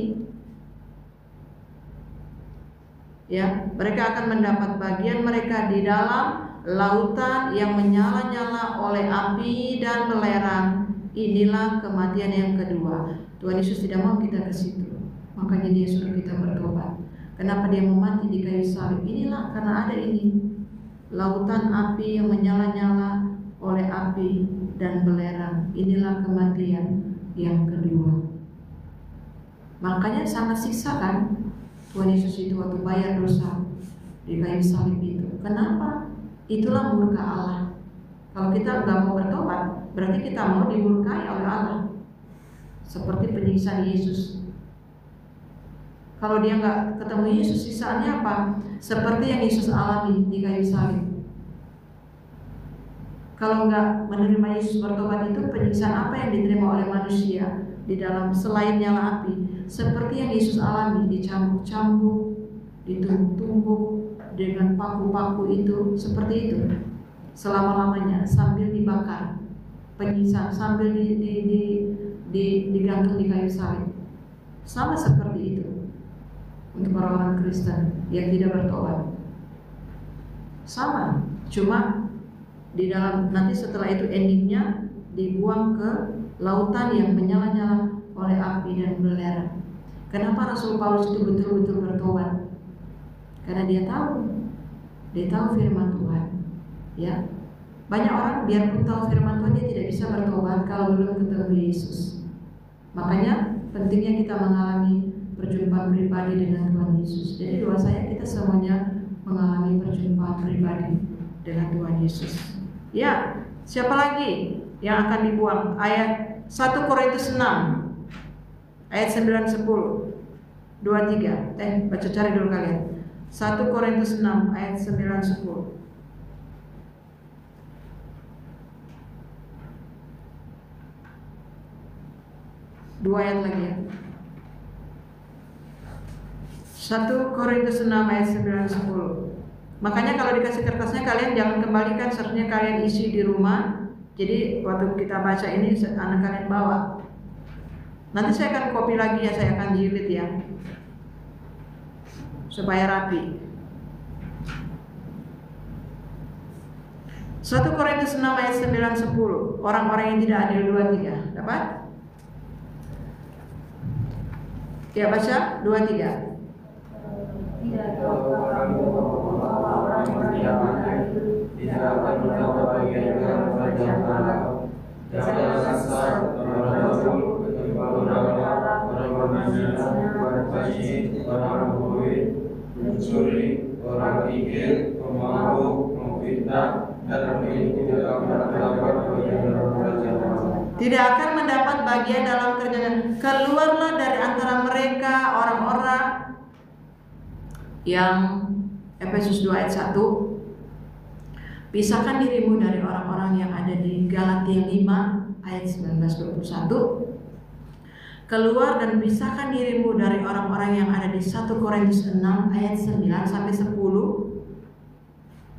Speaker 1: Ya, mereka akan mendapat bagian mereka di dalam lautan yang menyala-nyala oleh api dan belerang. Inilah kematian yang kedua. Tuhan Yesus tidak mau kita ke situ, makanya Dia suruh kita bertobat. Kenapa Dia mau mati di kayu salib? Inilah karena ada ini, lautan api yang menyala-nyala oleh api dan belerang. Inilah kematian yang kedua. Makanya sangat siksa kan Tuhan Yesus itu waktu bayar dosa di kayu salib itu. Kenapa? Itulah murka Allah. Kalau kita nggak mau bertobat, berarti kita mau dimurkai oleh Allah. Seperti penyiksaan Yesus. Kalau dia nggak ketemu Yesus, siksaannya apa? Seperti yang Yesus alami di kayu salib. Kalau nggak menerima Yesus bertobat, itu penyiksaan apa yang diterima oleh manusia di dalam selain nyala api? Seperti yang Yesus alami, dicambuk-cambuk, ditumbuk-tumbuk dengan paku-paku itu, seperti itu selama-lamanya sambil dibakar, penyiksaan sambil digantung di kayu salib. Sama seperti itu untuk orang-orang Kristen yang tidak bertobat. Sama, cuma di dalam nanti setelah itu endingnya dibuang ke lautan yang menyala-nyala oleh api dan belerang. Kenapa Rasul Paulus itu betul-betul bertobat? Karena dia tahu firman Tuhan. Ya, banyak orang biarpun tahu firman Tuhan, dia tidak bisa bertobat kalau belum ketemu Yesus. Makanya pentingnya kita mengalami perjumpaan pribadi dengan Tuhan Yesus. Jadi doa saya kita semuanya mengalami perjumpaan pribadi dengan Tuhan Yesus. Ya, siapa lagi yang akan dibuang? Ayat 1 Korintus 6 ayat 9, 10, 23. Baca cari dulu kalian. 1 Korintus 6 ayat 9, 10. 2 ayat lagi ya. 1 Korintus 6 ayat 9, 10. Makanya kalau dikasih kertasnya kalian jangan kembalikan, seharusnya kalian isi di rumah. Jadi waktu kita baca ini anak kalian bawa. Nanti saya akan copy lagi ya, saya akan jilid ya. supaya rapi. 1 Korintus 6 ayat 9-10. Orang-orang yang tidak adil 2-3. Dapat? Ya, baca 2-3.
Speaker 4: Tidak akan mendapat bagian dalam kerajaan Allah. Jangan kasar, orang buruk, orang berzina, orang fasik, orang buik, pencuri, orang kikir, pemabuk, memfitnah, dan tidak akan mendapat bagian dalam kerajaan Allah.
Speaker 1: Tidak akan mendapat bagian dalam kerajaan. Keluarlah dari antara mereka orang-orang yang Efesus 2 ayat 1. Pisahkan dirimu dari orang-orang yang ada di Galatia 5 ayat 19-21. Keluar dan pisahkan dirimu dari orang-orang yang ada di 1 Korintus 6 ayat 9-10.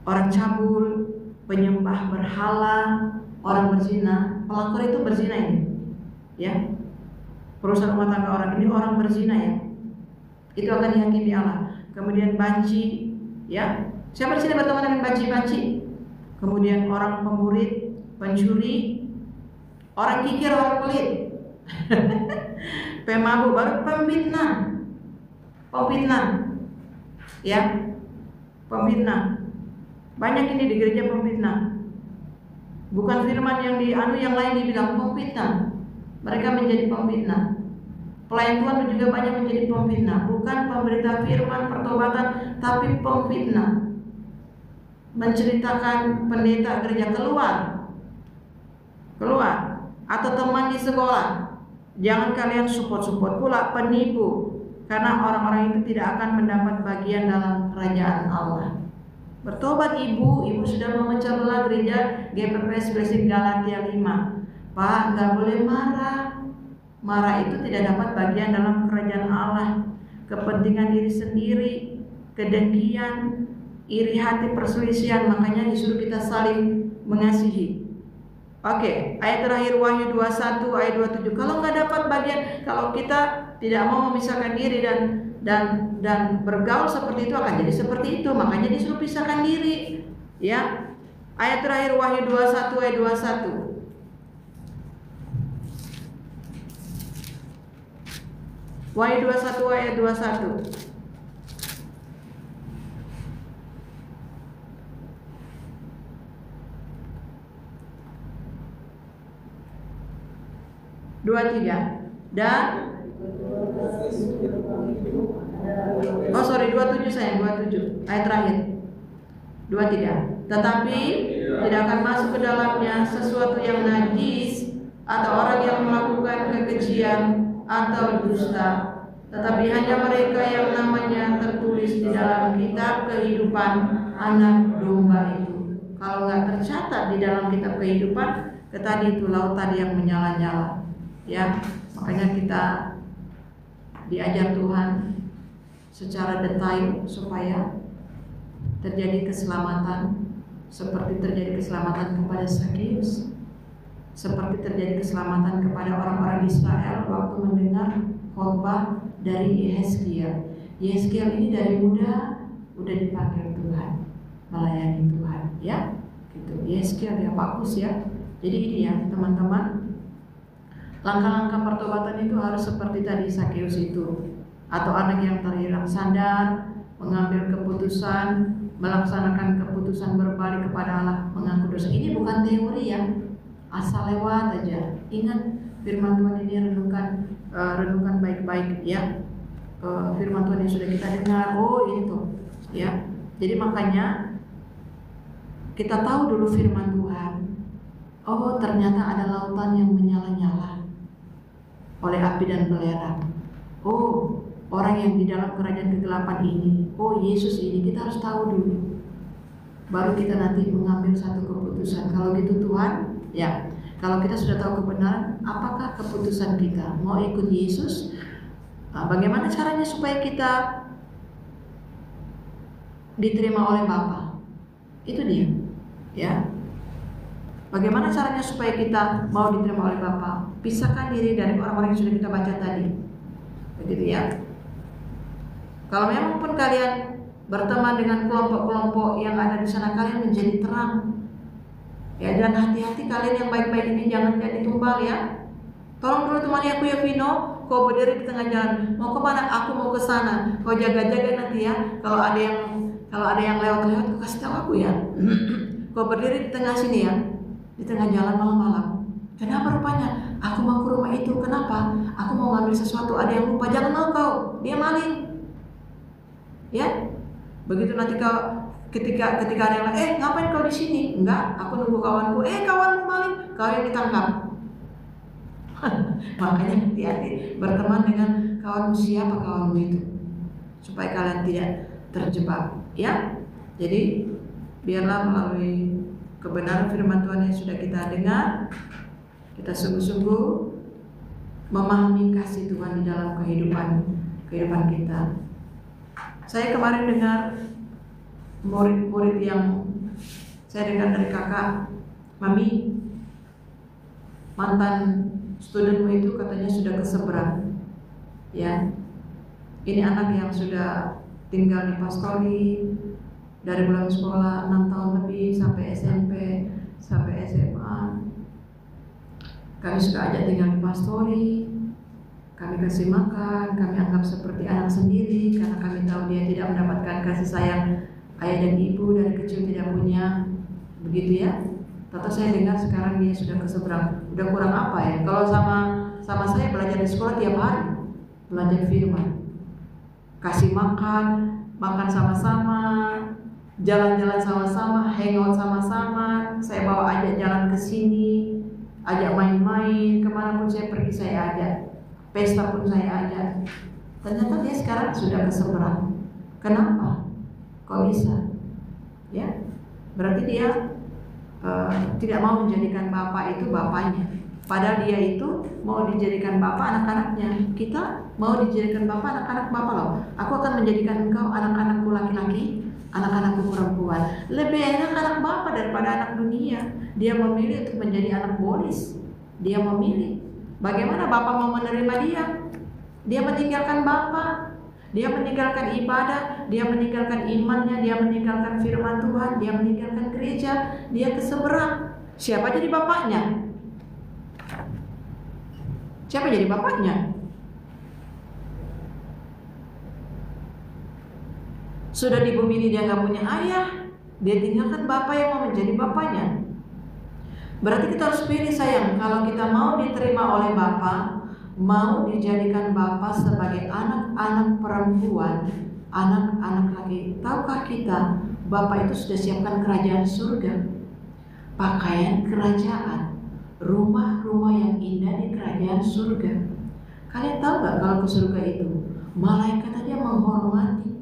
Speaker 1: Orang cabul, penyembah berhala, orang berzina. Pelakor itu berzina ini, ya. Perusahaan rumah tangga orang ini orang berzina, ya. Itu akan dihakimi Allah. Kemudian banci, ya. Siapa di sini berteman dengan banci-banci? Kemudian orang pemburit, pencuri, orang kikir, orang pelit, pemabuk, baru pemfitnah, ya, pemfitnah. Banyak ini di gereja pemfitnah. Bukan firman yang yang lain dibilang pemfitnah. Mereka menjadi pemfitnah. Pelayan Tuhan juga banyak menjadi pemfitnah. Bukan pemberita firman pertobatan, tapi pemfitnah. Menceritakan pendeta gereja keluar, atau teman di sekolah. Jangan kalian support pula penipu, karena orang-orang itu tidak akan mendapat bagian dalam kerajaan Allah. Bertobat ibu sudah memecah belah gereja GPPS Blessing Galatia 5. Pak, nggak boleh marah. Marah itu tidak dapat bagian dalam kerajaan Allah. Kepentingan diri sendiri, kedengkian, iri hati, perselisihan, makanya disuruh kita saling mengasihi. Oke, ayat terakhir Wahyu 21 ayat 27. Kalau nggak dapat bagian, kalau kita tidak mau memisahkan diri dan bergaul seperti itu, akan jadi seperti itu. Makanya disuruh pisahkan diri, ya. Ayat terakhir Wahyu 21 ayat 21. Wahyu 21 ayat 21. Dan 27 sayang, 27 ayat terakhir 23. Tetapi tidak akan masuk ke dalamnya sesuatu yang najis atau orang yang melakukan kekejian atau dusta, tetapi hanya mereka yang namanya tertulis di dalam kitab kehidupan anak domba itu. Kalau nggak tercatat di dalam kitab kehidupan, tadi itu laut tadi yang menyala-nyala, ya. Makanya kita diajar Tuhan secara detail supaya terjadi keselamatan, seperti terjadi keselamatan kepada Sakeus, seperti terjadi keselamatan kepada orang-orang Israel waktu mendengar khotbah dari Yehezkiel. Yehezkiel ini dari muda udah dipanggil Tuhan melayani Tuhan, ya. Gitu. Yehezkiel ya, bagus ya. Jadi ini ya teman-teman, langkah-langkah pertobatan itu harus seperti tadi Sakeus itu, atau anak yang terhilang sadar, mengambil keputusan, melaksanakan keputusan berbalik kepada Allah, mengaku dosa. Ini bukan teori ya, asal lewat aja. Ingat firman Tuhan ini, renungkan baik-baik ya. Firman Tuhan yang sudah kita dengar, oh ini tuh ya. Jadi makanya kita tahu dulu firman Tuhan. Oh ternyata ada lautan yang menyala-nyala oleh api dan belerang. Oh, orang yang di dalam kerajaan kegelapan ini, oh Yesus ini, kita harus tahu dulu. Baru kita nanti mengambil satu keputusan. Kalau gitu Tuhan, ya. Kalau kita sudah tahu kebenaran, apakah keputusan kita? Mau ikut Yesus? Nah, bagaimana caranya supaya kita diterima oleh Bapa? Itu dia, ya. Bagaimana caranya supaya kita mau diterima oleh Bapa? Pisahkan diri dari orang-orang yang sudah kita baca tadi. Begitu ya. Kalau memang pun kalian berteman dengan kelompok-kelompok yang ada di sana, kalian menjadi terang. Ya, dan hati-hati kalian yang baik-baik ini jangan jadi tumbal ya. Tolong dulu temani aku ya Vino, kau berdiri di tengah jalan. Mau kemana? Aku mau ke sana. Kau jaga-jaga nanti ya. Kalau ada yang lewat-lewat, kau kasih tahu aku ya. Kau berdiri di tengah sini ya, di tengah jalan malam-malam. Kenapa rupanya? Aku mau ke rumah itu. Kenapa? Aku mau ngambil sesuatu. Ada yang lupa. Jangan mau kau. Dia maling. Ya, begitu nanti kau ketika ada yang ngapain kau di sini? Enggak, aku nunggu kawanku. Kawanmu maling, kau yang ditangkap. Makanya hati-hati berteman dengan kawanmu, siapa kawanmu itu, supaya kalian tidak terjebak. Ya, jadi biarlah melalui kebenaran firman Tuhan yang sudah kita dengar, kita sungguh-sungguh memahami kasih Tuhan di dalam kehidupan kita. Saya kemarin dengar murid-murid yang saya dengar dari kakak, Mami, mantan studenmu itu katanya sudah keseberang. Ya, ini anak yang sudah tinggal di Pastori dari mulai sekolah 6 tahun lebih sampai SMP, sampai SMA. Kami suka ajak tinggal di Pastori. Kami kasih makan, kami anggap seperti anak sendiri karena kami tahu dia tidak mendapatkan kasih sayang ayah dan ibu, dari kecil tidak punya, begitu ya. Tata saya dengar sekarang dia sudah keseberang. Udah kurang apa ya? Kalau sama saya belajar di sekolah tiap hari, belajar firman, kasih makan sama-sama, jalan-jalan sama-sama, hangout sama-sama. Saya bawa ajak jalan ke sini, ajak main-main, kemana pun saya pergi saya ajak. Pesta pun saya ajak. Ternyata dia sekarang sudah keseberang. Kenapa? Kok bisa? Ya, berarti dia tidak mau menjadikan bapak itu bapaknya. Padahal dia itu mau dijadikan bapak anak-anaknya. Kita mau dijadikan bapak anak-anak bapak loh. Aku akan menjadikan engkau anak-anakku laki-laki, anak-anakku perempuan. Lebih enak anak bapak daripada anak dunia. Dia memilih untuk menjadi anak bolis. Dia memilih. Bagaimana bapak mau menerima dia? Dia meninggalkan bapak, dia meninggalkan ibadah, dia meninggalkan imannya, dia meninggalkan firman Tuhan, dia meninggalkan gereja, dia keseberang. Siapa jadi bapaknya? Siapa jadi bapaknya? Sudah di bumi ini dia nggak punya ayah, dia tinggalkan bapak yang mau menjadi bapaknya. Berarti kita harus pilih sayang. Kalau kita mau diterima oleh Bapa, mau dijadikan Bapa sebagai anak-anak perempuan, anak-anak laki, tahukah kita Bapa itu sudah siapkan kerajaan surga, pakaian kerajaan, rumah-rumah yang indah di kerajaan surga. Kalian tahu gak kalau ke surga itu malaikat aja menghormati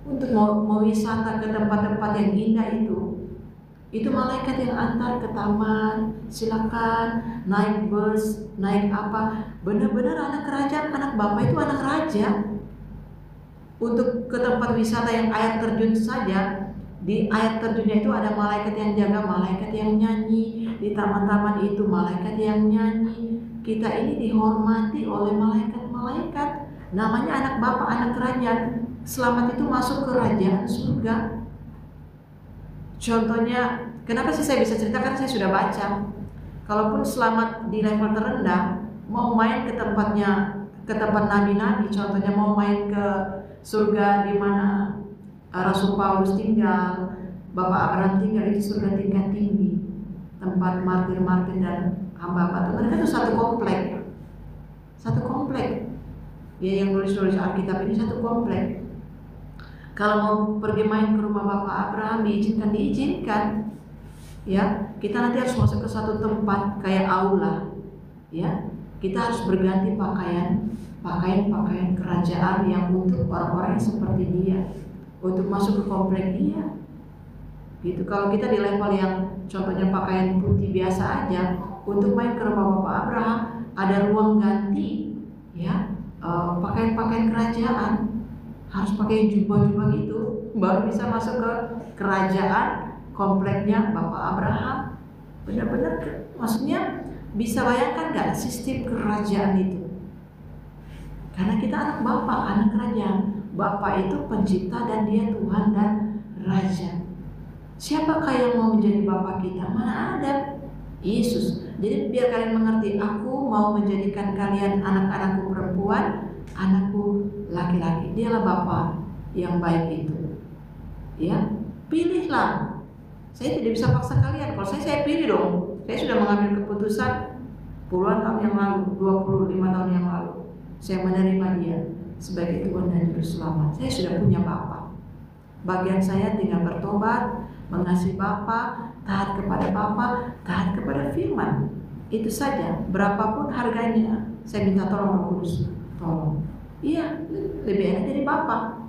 Speaker 1: untuk mau wisata ke tempat-tempat yang indah itu malaikat yang antar ke taman, silakan naik bus, naik apa. Benar-benar anak kerajaan, anak bapak itu anak raja. Untuk ke tempat wisata yang air terjun saja, di air terjunnya itu ada malaikat yang jaga, malaikat yang nyanyi. Di taman-taman itu malaikat yang nyanyi. Kita ini dihormati oleh malaikat-malaikat. Namanya anak bapak, anak kerajaan. Selamat itu masuk ke kerajaan surga. Contohnya, kenapa sih saya bisa ceritakan? Saya sudah baca. Kalaupun selamat di level terendah, mau main ke tempat nabi-nabi, contohnya mau main ke surga di mana Rasul Paulus tinggal, Bapak Abraham tinggal, itu surga tingkat tinggi, tempat martir-martir dan hamba-hamba Tuhan. Mereka itu satu komplek. Ya, yang nulis-nulis Alkitab ini satu komplek. Kalau mau pergi main ke rumah Bapak Abraham diizinkan. Ya, kita nanti harus masuk ke satu tempat kayak aula. Ya, kita harus berganti pakaian kerajaan yang untuk orang-orang yang seperti dia, untuk masuk ke komplek dia. Gitu. Kalau kita di level yang contohnya pakaian putih biasa aja, untuk main ke rumah Bapak Abraham ada ruang ganti, ya, pakaian kerajaan. Harus pakai jubah-jubah gitu baru bisa masuk ke kerajaan kompleknya Bapak Abraham. Benar-benar, maksudnya bisa bayangkan gak sistem kerajaan itu? Karena kita anak bapak, anak kerajaan, Bapa itu pencipta dan dia Tuhan dan Raja. Siapakah yang mau menjadi Bapa kita? Mana ada? Yesus. Jadi biar kalian mengerti, aku mau menjadikan kalian anak-anakku perempuan, anakku laki-laki. Dialah Bapa yang baik itu. Ya, pilihlah. Saya tidak bisa paksa kalian. Kalau saya pilih dong. Saya sudah mengambil keputusan puluhan tahun yang lalu, 25 tahun yang lalu. Saya menerima dia sebagai Tuhan dan Juru Selamat. Saya sudah punya Bapa. Bagian saya tinggal bertobat, mengasihi Bapa, taat kepada Bapa, taat kepada firman. Itu saja. Berapapun harganya, saya minta tolong Roh Kudus. Tolong. Iya, lebih enak jadi Bapa.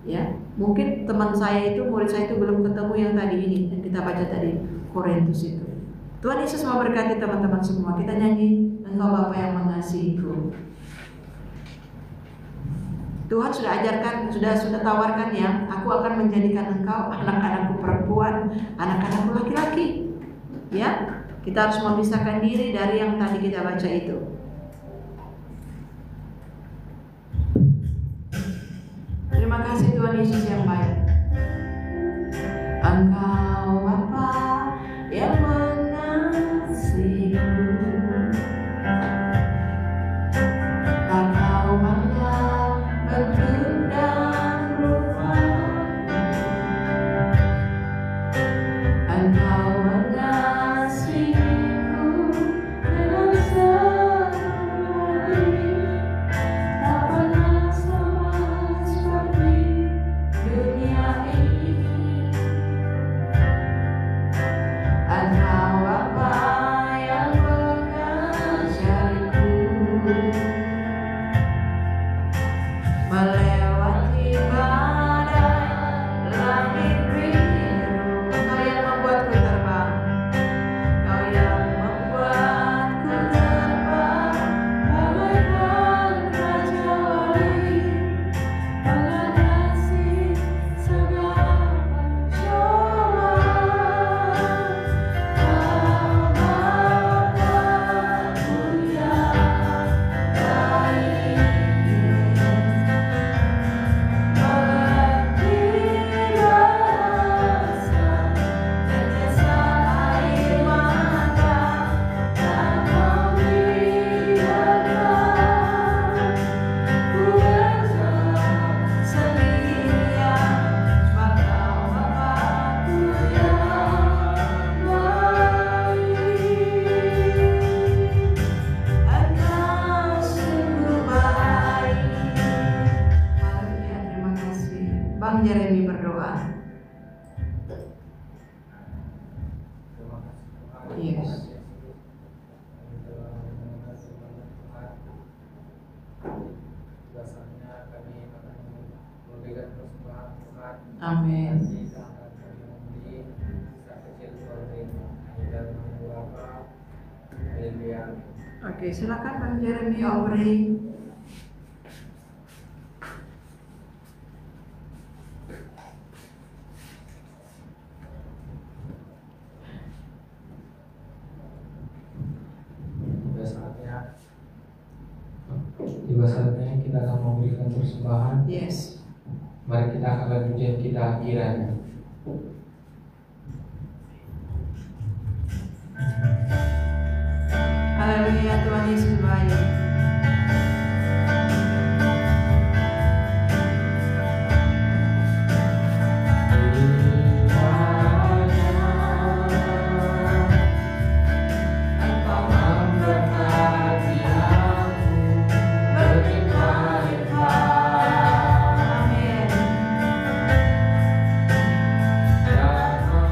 Speaker 1: Ya, mungkin teman saya itu, murid saya itu belum ketemu yang tadi ini yang kita baca tadi, Korintus itu. Tuhan Yesus memberkati teman-teman semua. Kita nyanyi, Engkau Bapa yang mengasihiku. Tuhan sudah ajarkan, sudah tawarkan ya, aku akan menjadikan engkau anak-anakku perempuan, anak-anakku laki-laki. Ya, kita harus memisahkan diri dari yang tadi kita baca itu. Terima kasih Tuhan Yesus yang baik. Engkau Bapa yang mengasihiku, tak kau pandang bentuk dan rupa. Engkau mengasihiku dengan seluruh hati, tak pernah sama seperti dunia ini. Engkau Bapa yang mengajariku melewati badai langit biru. Kau yang membuatku terbang, Kau yang membuatku terbang bagaikan raja wali, mengasihi segala pencoba. Bapakku yang baik, mengerti rasa tetesan air mata yang Kau biarkan ku bersendirian. Cuma Kau Bapakku yang baik, Engkau sungguh baik. Haleluya, terima kasih. Bang Jeremy berdoa. Yes.
Speaker 2: Biasanya kami akan memberikan persembahan Tuhan.
Speaker 1: Amin.
Speaker 2: Kita akan memberi saat kecil seperti ini dan beberapa. Haleluya.
Speaker 1: Oke, silakan Bang Jeremy Aubrey.
Speaker 6: Tiba saatnya kita akan memberikan persembahan.
Speaker 1: Yes.
Speaker 6: Mari kita angkat pujian kita kiranya.
Speaker 1: Haleluya, Tuhan Yesus baik. Engkau memberkati aku berlimpah-limpah. Amin.
Speaker 6: Dan engkau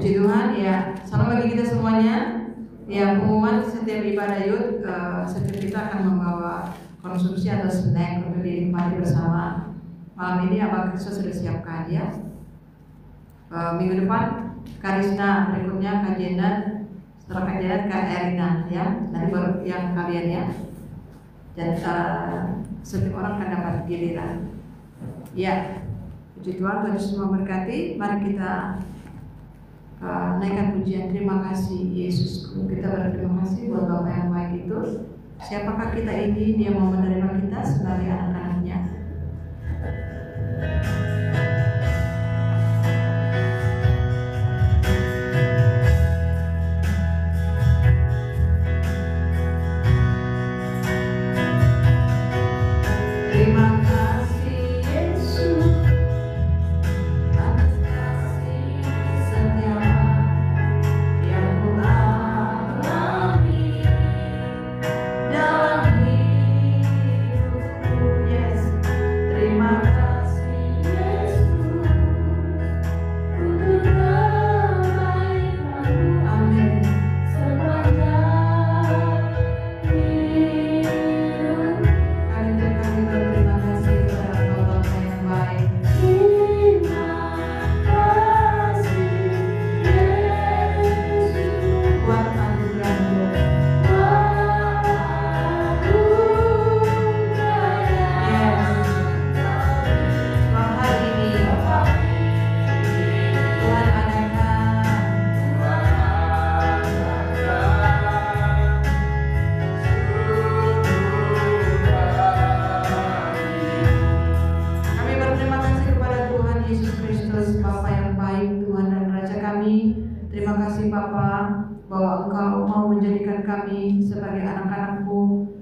Speaker 1: Puji Tuhan ya. Salam bagi kita semuanya. Ya, pengumuman setiap ibadah Yud, setiap kita akan membawa konsumsi atau snack untuk dinikmati bersama. Malam ini Abang Kristus sudah siapkan ya. Minggu depan Karisna, berikutnya kajian, setelah kajian Kak Erina ya. Nanti baru yang kalian ya. Dan setiap orang akan dapat giliran. Ya, puji Tuhan, Tuhan Yesus memberkati. Mari kita naikkan pujian terima kasih Yesus. Kita berterima kasih buat Bapa yang baik itu. Siapakah kita ini? Dia mau menerima kita sebagai anak-anaknya. Terima kasih Yesus.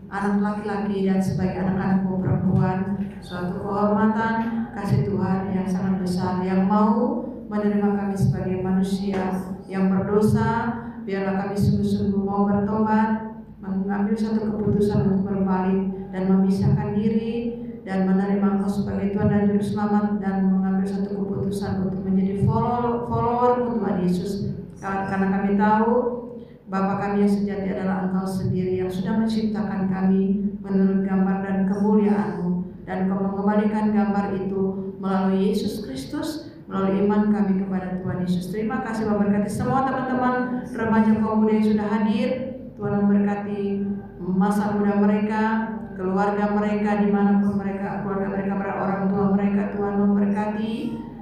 Speaker 1: Anak laki-laki dan sebagai anak-anakmu perempuan, suatu kehormatan kasih Tuhan yang sangat besar, yang mau menerima kami sebagai manusia yang berdosa. Biarlah kami sungguh-sungguh mau bertobat, mengambil satu keputusan untuk berbalik dan memisahkan diri dan menerima Engkau sebagai Tuhan dan Juru Selamat, dan mengambil satu keputusan untuk menjadi follower Tuhan Yesus. Karena kami tahu Bapa kami yang sejati adalah Engkau sendiri yang sudah menciptakan kami menurut gambar dan kemuliaan-Mu, dan Engkau mengembalikan gambar itu melalui Yesus Kristus, melalui iman kami kepada Tuhan Yesus. Terima kasih, memberkati semua teman-teman remaja kaum muda yang sudah hadir. Tuhan memberkati masa muda mereka, keluarga mereka, dimanapun mereka, keluarga mereka berada, orang tua mereka. Tuhan memberkati.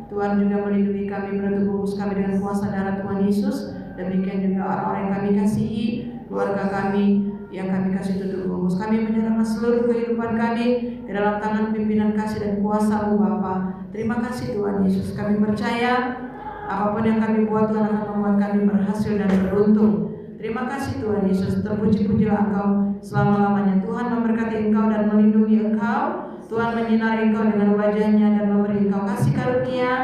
Speaker 1: Tuhan juga melindungi kami, menutup bungkus kami dengan kuasa darah Tuhan Yesus. Demikian juga orang-orang yang kami kasihi, keluarga kami yang kami kasih tutup bungkus. Kami menyerahkan seluruh kehidupan kami ke dalam tangan pimpinan kasih dan kuasa-Mu Bapa. Terima kasih Tuhan Yesus. Kami percaya apapun yang kami buat, Tuhan akan membuat kami berhasil dan beruntung. Terima kasih Tuhan Yesus. Terpuji-pujilah Engkau selama-lamanya. Tuhan memberkati Engkau dan melindungi Engkau. Tuhan menyinari Engkau dengan wajah-Nya dan memberi Engkau kasih karunia.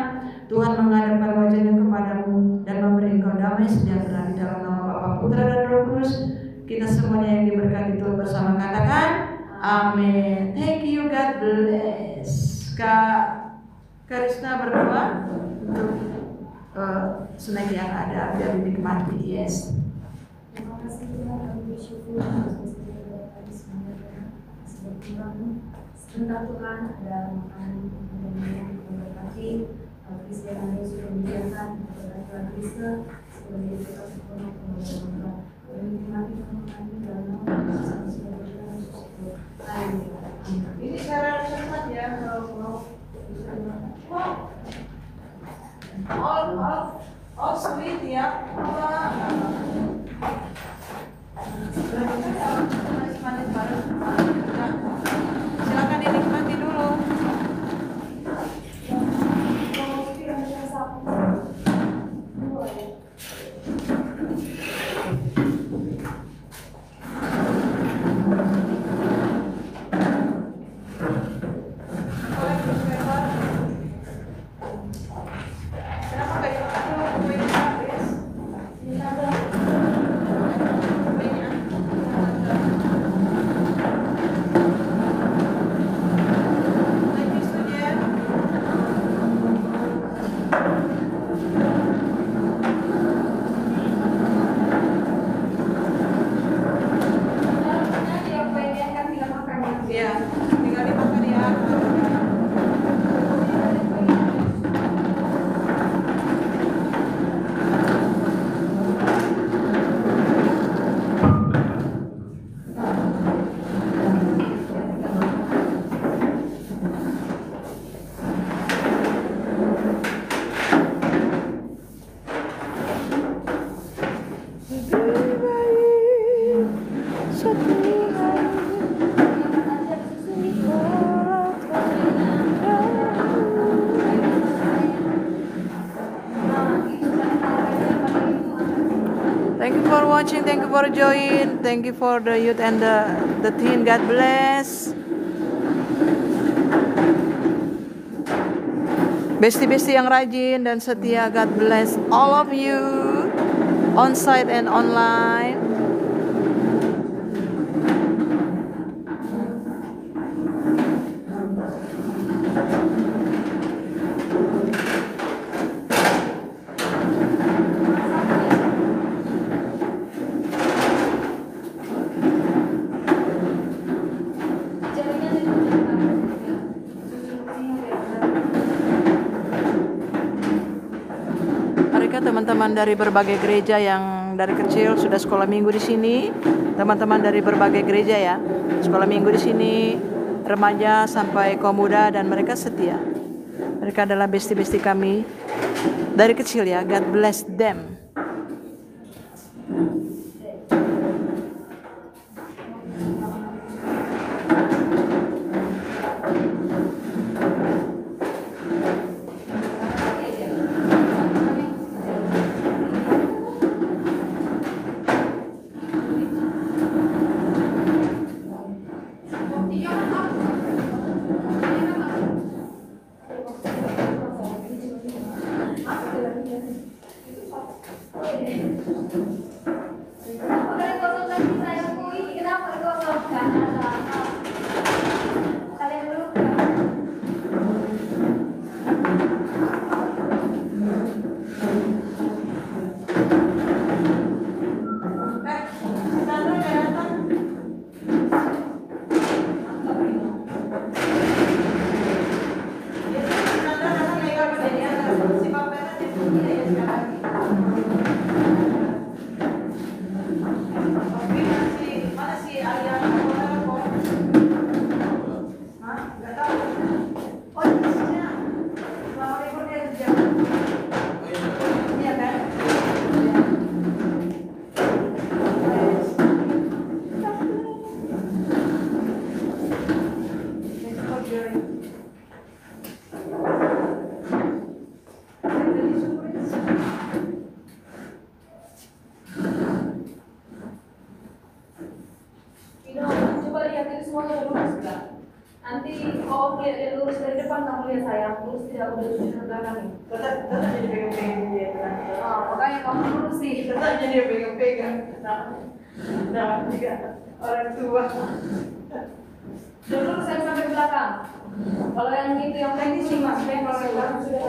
Speaker 1: Tuhan menghadapkan wajah-Nya kepadamu dan memberi Engkau damai sejahtera. Di dalam nama Bapa, Putra dan Roh Kudus, kita semuanya yang diberkati Tuhan bersama katakan amin. Thank you, God bless. Kak Karisna berdoa untuk snack yang ada biar dinikmati. Yes.
Speaker 4: Terima kasih Tuhan, kami bersyukur atas segala kami semuanya sudah Tuhan. Sebentar Tuhan ada makanan dan minum memberkati Kristen yang sudah menyediakan kepada Tuhan Kristen sebagai berkat sempurna kemuliaan Tuhan. Kami menikmati kami dalam nama Yesus sudah berjalan syukur. Amin.
Speaker 1: Ini cara cepat ya kalau mau. All sweet ya. Manis bareng. Silakan dinikmati dulu.
Speaker 4: Ya,
Speaker 1: Thank you for watching. Thank you for join. Thank you for the youth and the teen. God bless. Besti-besti yang rajin dan setia. God bless all of you, on-site and online. Teman-teman dari berbagai gereja yang dari kecil sudah sekolah minggu di sini, teman-teman dari berbagai gereja ya, sekolah minggu di sini, remaja sampai kaum muda, dan mereka setia. Mereka adalah besti-besti kami dari kecil ya. God bless them.
Speaker 7: Orang tua. Dulu saya sampai belakang. Kalau yang gitu yang teknis sih mas, saya kalau yang sudah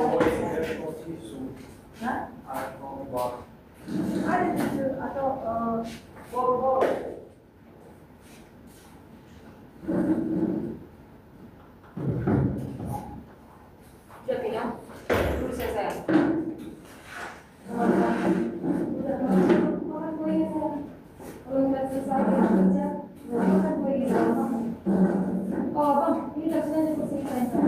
Speaker 7: ada gitu atau bol. Jadi ya, dulu saya. Kalau nggak selesai kerja, kan gue di rumah. Oh bang, ini laksanya seperti itu.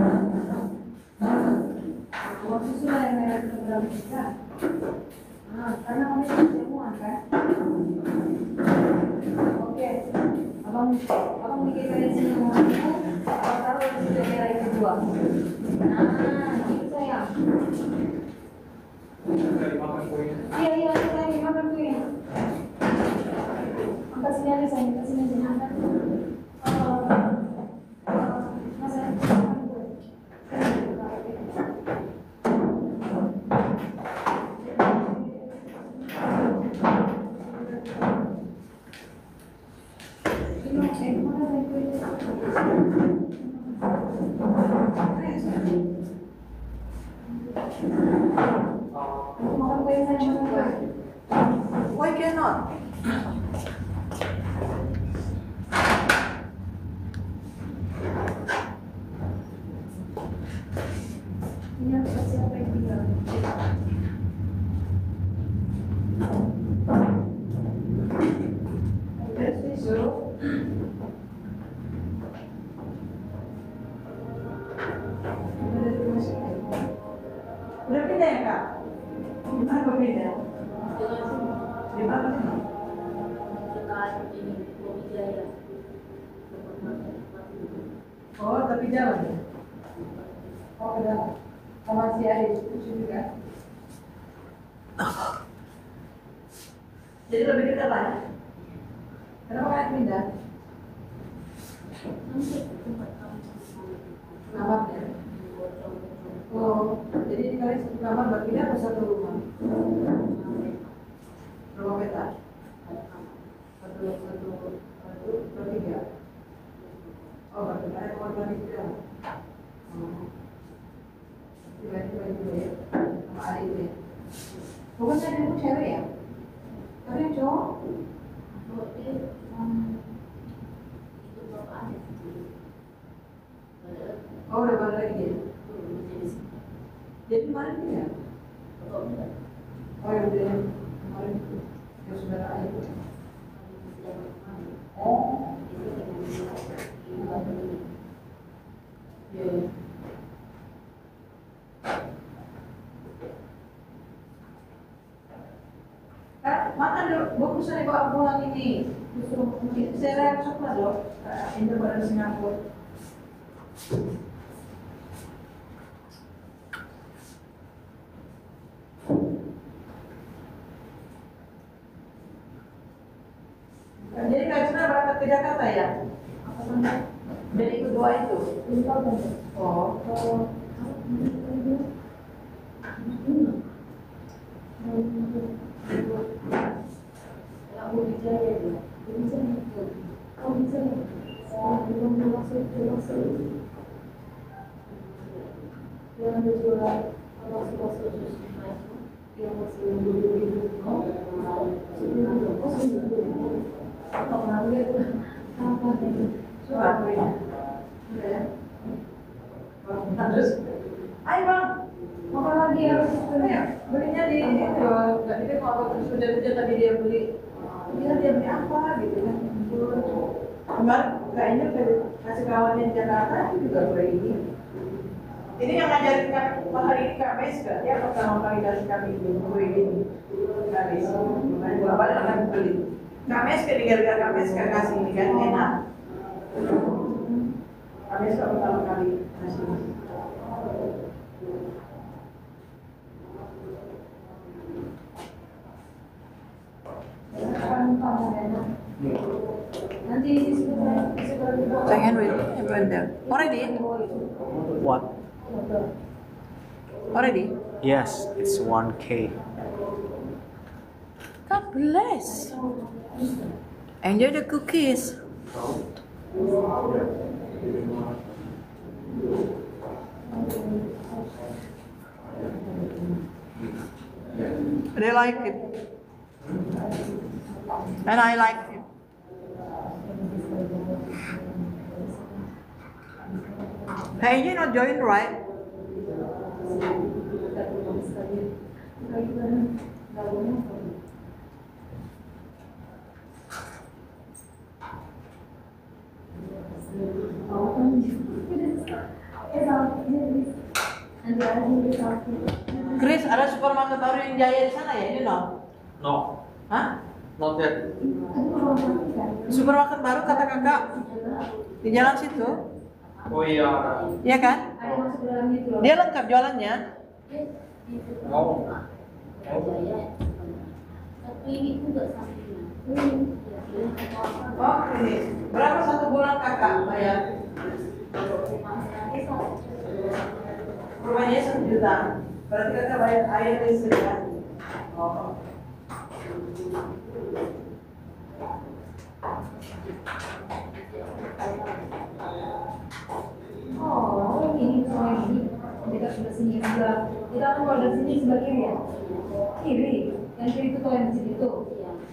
Speaker 7: Waktu sudah yang merah kita berapa kita? Karena kami semua kan. Oke, abang bikin dari sini mau itu, abang taruh di situ merah itu dua. Itu sayang. Iya, kita lagi makan kuenya. Angkat sini aja sayang, angkat sini aja. Mas saya makan kue.
Speaker 1: Why cannot?
Speaker 7: Ini siapa yang tinggal?
Speaker 1: Udah pindah ya kak? Gimana pindah? Di mana sih?
Speaker 4: Dekat ini, Wijaya.
Speaker 1: Oh, tapi jalan ya? Oh, udah. Sama si Ari itu juga. Jadi lebih dekat lah. Kenapa kalian pindah? Kamarnya. Oh, jadi kalian satu kamar berpindah atau satu rumah? Berapa meter? Satu, bertiga. Oh, bertiga. Kamar bertiga. Tiba-tiba juga ya, sama adik itu ya. Bukan saya dulu cewek ya? Tapi yang cowok? Oh, udah balik lagi ya? Jadi kemarin ya? Oh, yang udah kemarin itu. Yang saudara ayah itu. Oh. Iya. Makan dulu, bagus saya bawa pulang ini. Saya coklat loh. Ini pada Singapura. Jadi Kak Cina berangkat ke Jakarta ya? Dan ikut doa itu? Oh. Terus, ayo bang, makan lagi ya? Ayo, belinya di itu, nggak di kalau terus hujan-hujan tadi dia beli, dia beli apa gitu kan? Kemarin kayaknya kasih kawannya di Jakarta juga gue ini. Ini yang ngajarin kan hari ini Kak Meska, dia pertama kali kasih kami gue ini. Kak Meska, makanya gue balik akan beli. Kak Meska, gara-gara Kak Meska kasih ini kan enak. Kak Meska pertama kali kasih. Second week, already?
Speaker 8: What?
Speaker 1: Already?
Speaker 8: Yes, it's 1K.
Speaker 1: God bless. Enjoy the cookies. They like it. And I like it. Hey, you're not joined, right? Chris, ada supermarket baru yang jaya di sana ya? Ini no?
Speaker 8: No,
Speaker 1: Hah?
Speaker 8: not yet.
Speaker 1: Supermarket baru kata kakak di jalan situ?
Speaker 8: Oh iya.
Speaker 1: Iya kan? Dia lengkap jualannya.
Speaker 8: Mau.
Speaker 1: Oh ini berapa satu bulan kakak bayar? Rumahnya 1 juta. Berarti kakak bayar air listrik kan? Oh.
Speaker 7: Oh, ini soal ini dekat sebelah sini sebelah. Kita keluar dari sini sebelah kiri ya. Kiri. Yang kiri itu yang di situ itu.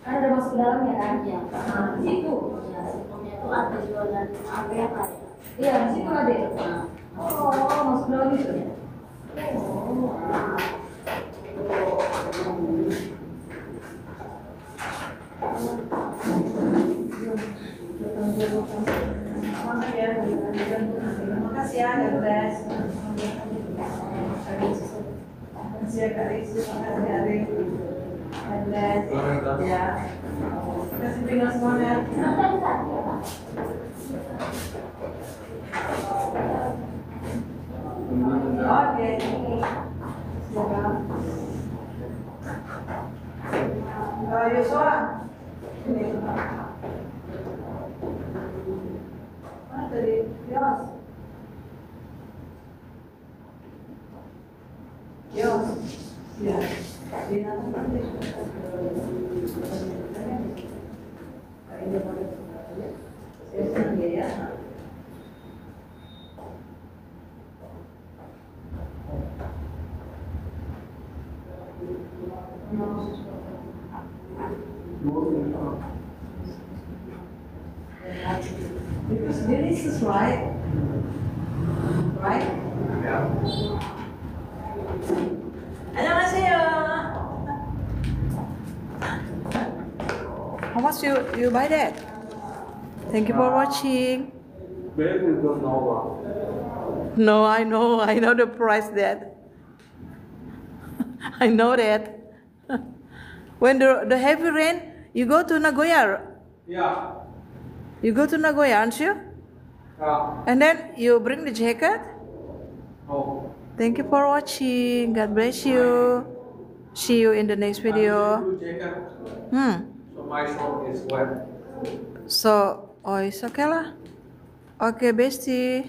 Speaker 7: Kan ada masuk ke dalamnya kan? Iya. Nah, di situ.
Speaker 4: Ya, sebelumnya itu ada jualan apa ya Pak?
Speaker 7: Iya, di situ ada. Oh, masuk ke dalam itu. Oh.
Speaker 1: Makasih ya, God bless. Makasih ya Kak Rizu, makasih Arik. God bless. Ya. Kasih tinggal semuanya. Oke. Silakan. Yosua. Ini. Mana tadi? Yos. Yos. Ya. Because this is right. Right?
Speaker 3: Yeah.
Speaker 1: 안녕하세요. How much you buy that? Thank you for watching.
Speaker 5: Maybe you don't know what.
Speaker 1: No, I know the price that. I know that. When the heavy rain, you go to Nagoya.
Speaker 5: Yeah.
Speaker 1: You go to Nagoya, aren't you?
Speaker 5: Yeah.
Speaker 1: And then you bring the jacket.
Speaker 5: Oh.
Speaker 1: Thank you for watching. God bless you. See you in the next video.
Speaker 5: Blue jacket. So my shirt is wet.
Speaker 1: So, oh, it's okay lah. Okay, bestie.